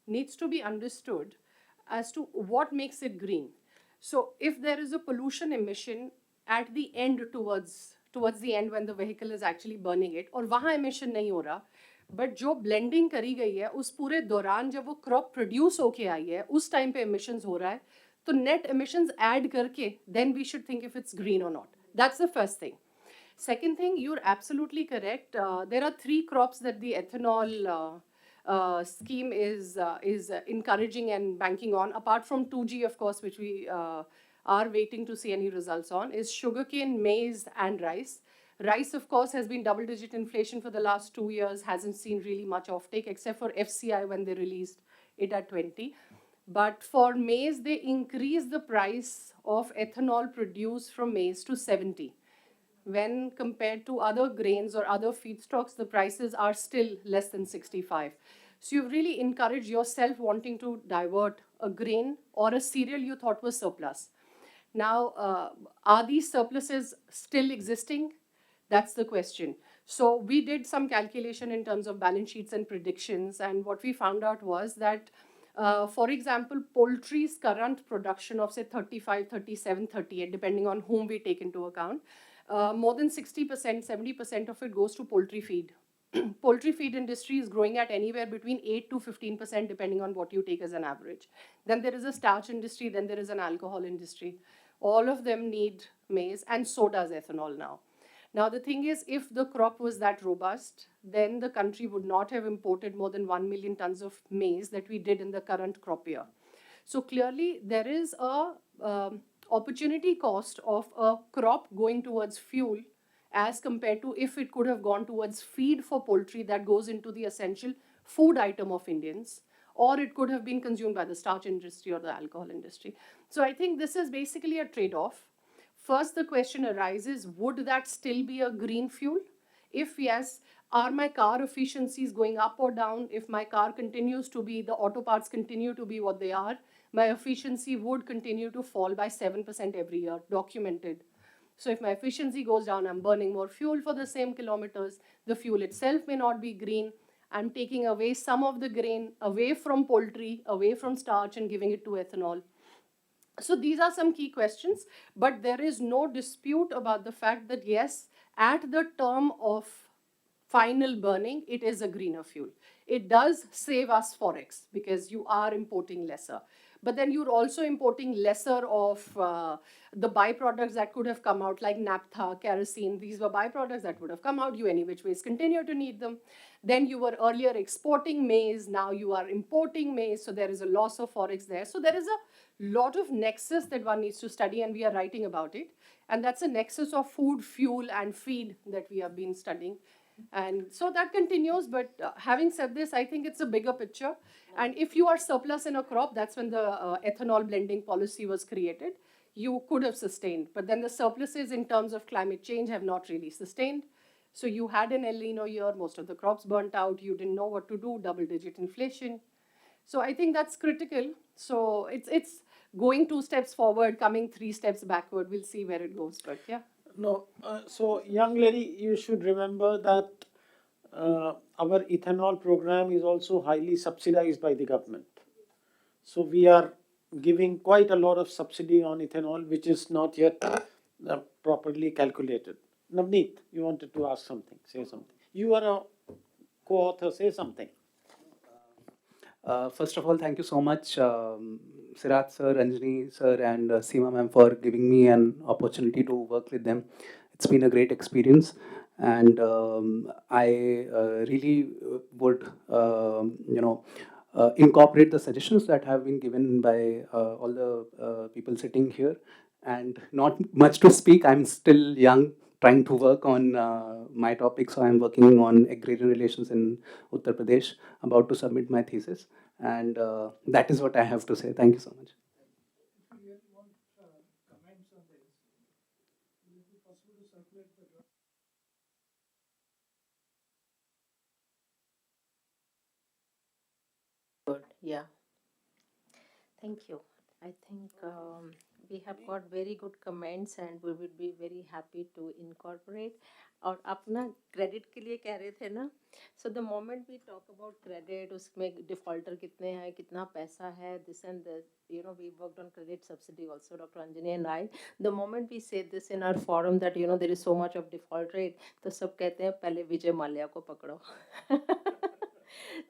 needs to be understood as to what makes it green. So if there is a pollution emission at the end towards the end when the vehicle is actually burning it, और वहाँ emission नहीं हो रहा, but जो blending करी गई है उस पूरे दौरान जब वो crop produce होके आई है उस time पे emissions हो रहा है, तो net emissions add करके then we should think if it's green or not. That's the first thing. Second thing, you're absolutely correct. There are 3 crops that the ethanol scheme is encouraging and banking on, apart from 2G, of course, which we are waiting to see any results on, is sugarcane, maize, and rice. Rice, of course, has been double-digit inflation for the last 2 years, hasn't seen really much offtake, except for FCI when they released it at 20. But for maize, they increased the price of ethanol produced from maize to 70. When compared to other grains or other feedstocks, the prices are still less than 65. So you've really encouraged yourself wanting to divert a grain or a cereal you thought was surplus. Now, are these surpluses still existing? That's the question. So we did some calculation in terms of balance sheets and predictions, and what we found out was that, for example, poultry's current production of say 35, 37, 38, depending on whom we take into account, more than 60%, 70% of it goes to poultry feed. Poultry feed industry is growing at anywhere between 8 to 15%, depending on what you take as an average. Then there is a starch industry, then there is an alcohol industry. All of them need maize, and so does ethanol now. Now, the thing is, if the crop was that robust, then the country would not have imported more than 1 million tons of maize that we did in the current crop year. So clearly, there is a opportunity cost of a crop going towards fuel as compared to if it could have gone towards feed for poultry that goes into the essential food item of Indians, or it could have been consumed by the starch industry or the alcohol industry. So I think this is basically a trade-off. First, the question arises, would that still be a green fuel? If yes, are my car efficiencies going up or down? If my car continues to be, the auto parts continue to be what they are, my efficiency would continue to fall by 7% every year, documented. So if my efficiency goes down, I'm burning more fuel for the same kilometers. The fuel itself may not be green. I'm taking away some of the grain away from poultry, away from starch, and giving it to ethanol. So these are some key questions, but there is no dispute about the fact that yes, at the term of final burning, it is a greener fuel. It does save us forex because you are importing lesser. But then you're also importing lesser of the byproducts that could have come out, like naphtha, kerosene. These were byproducts that would have come out. You any which ways continue to need them. Then you were earlier exporting maize. Now you are importing maize. So there is a loss of forex there. So there is a lot of nexus that one needs to study, and we are writing about it. And that's a nexus of food, fuel, and feed that we have been studying. And so that continues, but having said this, I think it's a bigger picture. And if you are surplus in a crop, that's when the ethanol blending policy was created. You could have sustained, but then the surpluses in terms of climate change have not really sustained. So you had an El Nino year, most of the crops burnt out, you didn't know what to do, double-digit inflation. So I think that's critical. So it's going 2 steps forward, coming 3 steps backward. We'll see where it goes, but yeah. No, so young lady, you should remember that our ethanol program is also highly subsidized by the government. So we are giving quite a lot of subsidy on ethanol, which is not yet properly calculated. Navneet, you wanted to ask something, say something. You are a co-author, say something. First of all, thank you so much, Siraj sir, Anjani sir, and Seema ma'am for giving me an opportunity to work with them. It's been a great experience, and I really would, incorporate the suggestions that have been given by all the people sitting here. And not much to speak. I'm still young, trying to work on my topic. So I'm working on agrarian relations in Uttar Pradesh, about to submit my thesis. And that is what I have to say. Thank you so much. If you really want comments on this, will it be possible to circulate the Good, yeah. Thank you. I think we have got very good comments and we would be very happy to incorporate. और अपना credit के लिए कह रहे थे ना, so the moment we talk about credit, उसमें defaulter कितने हैं, कितना पैसा है, this and this, you know, we worked on credit subsidy also, Dr. Anjani and I. The moment we say this in our forum that, you know, there is so much of default rate, तो सब कहते हैं पहले विजय माल्या को पकड़ो.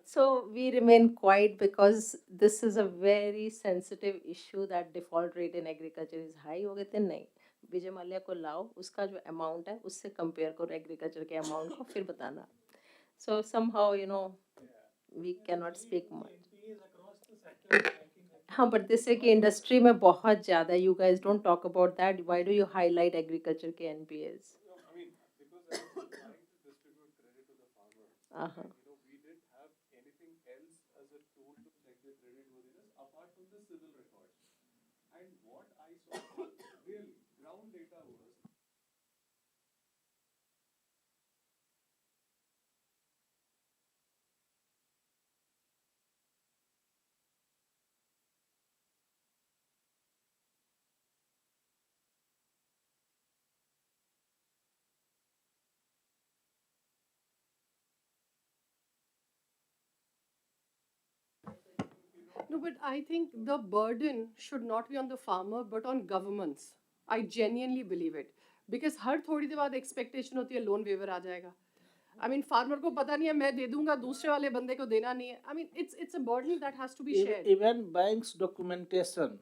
So we remain quiet because this is a very sensitive issue that default rate in agriculture is high. हो गए थे नहीं, विजय माल्या को लाओ, उसका जो amount है उससे compare करो agriculture के amount को, फिर बताना. So somehow, you know, we cannot speak much. हाँ, but this है कि industry में बहुत ज़्यादा, you guys don't talk about that. Why do you highlight agriculture के NPAs? I mean, because I was trying to distribute credit to the farmer. Uh-huh. And, you know, we didn't have anything else as a tool to check the credit worthiness apart from the civil records. And what I saw really ground data was No, but I think the burden should not be on the farmer, but on governments. I genuinely believe it. Because हर थोड़ी देर बाद expectation होती है loan waiver आ जाएगा. I mean, farmer को पता नहीं है मैं दे दूंगा, दूसरे वाले बंदे को देना नहीं है. I mean, it's a burden that has to be shared. Even banks documentation.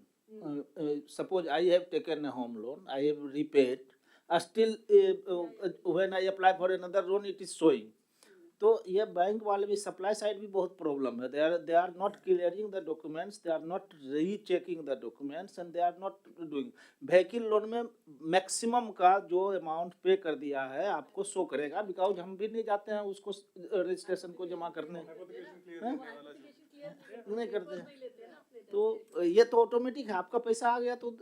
Suppose I have taken a home loan, I have repaid. Still, when I apply for another loan, it is showing. तो ये bank वाले भी supply side भी बहुत problem है. They are not clearing the documents, they are not rechecking the documents and they are not doing. Vehicle loan में maximum का जो अमाउंट पे कर दिया है आपको शो करेगा, बिकॉज हम भी नहीं जाते हैं उसको रजिस्ट्रेशन को जमा करने, नहीं करते हैं. तो ये तो ऑटोमेटिक है, आपका पैसा आ गया तो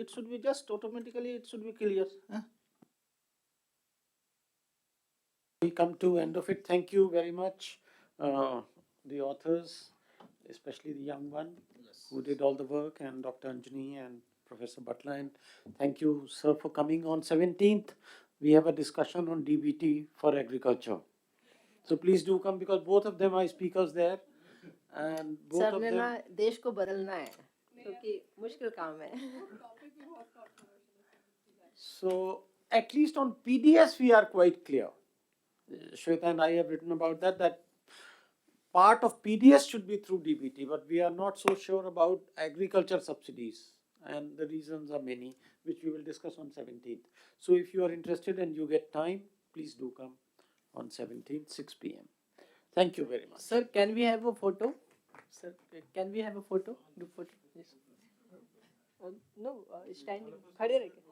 it should be just automatically, it should be clear. We come to end of it. Thank you very much, the authors, especially the young one who did all the work, and Dr. Anjani and Professor Bathla. And thank you, sir, for coming. On 17th, we have a discussion on DBT for agriculture. So please do come because both of them are speakers there, and both sir of ने them. ना देश को बदलना है, क्योंकि मुश्किल काम है. So at least on PDS we are quite clear. Shweta and I have written about that, that part of PDS should be through DBT, but we are not so sure about agriculture subsidies, and the reasons are many, which we will discuss on 17th. So if you are interested and you get time, please do come on 17th, 6 p.m. Thank you very much. Sir, can we have a photo? Sir, can we have a photo? Do photo, yes. No, standing. खड़े रह के.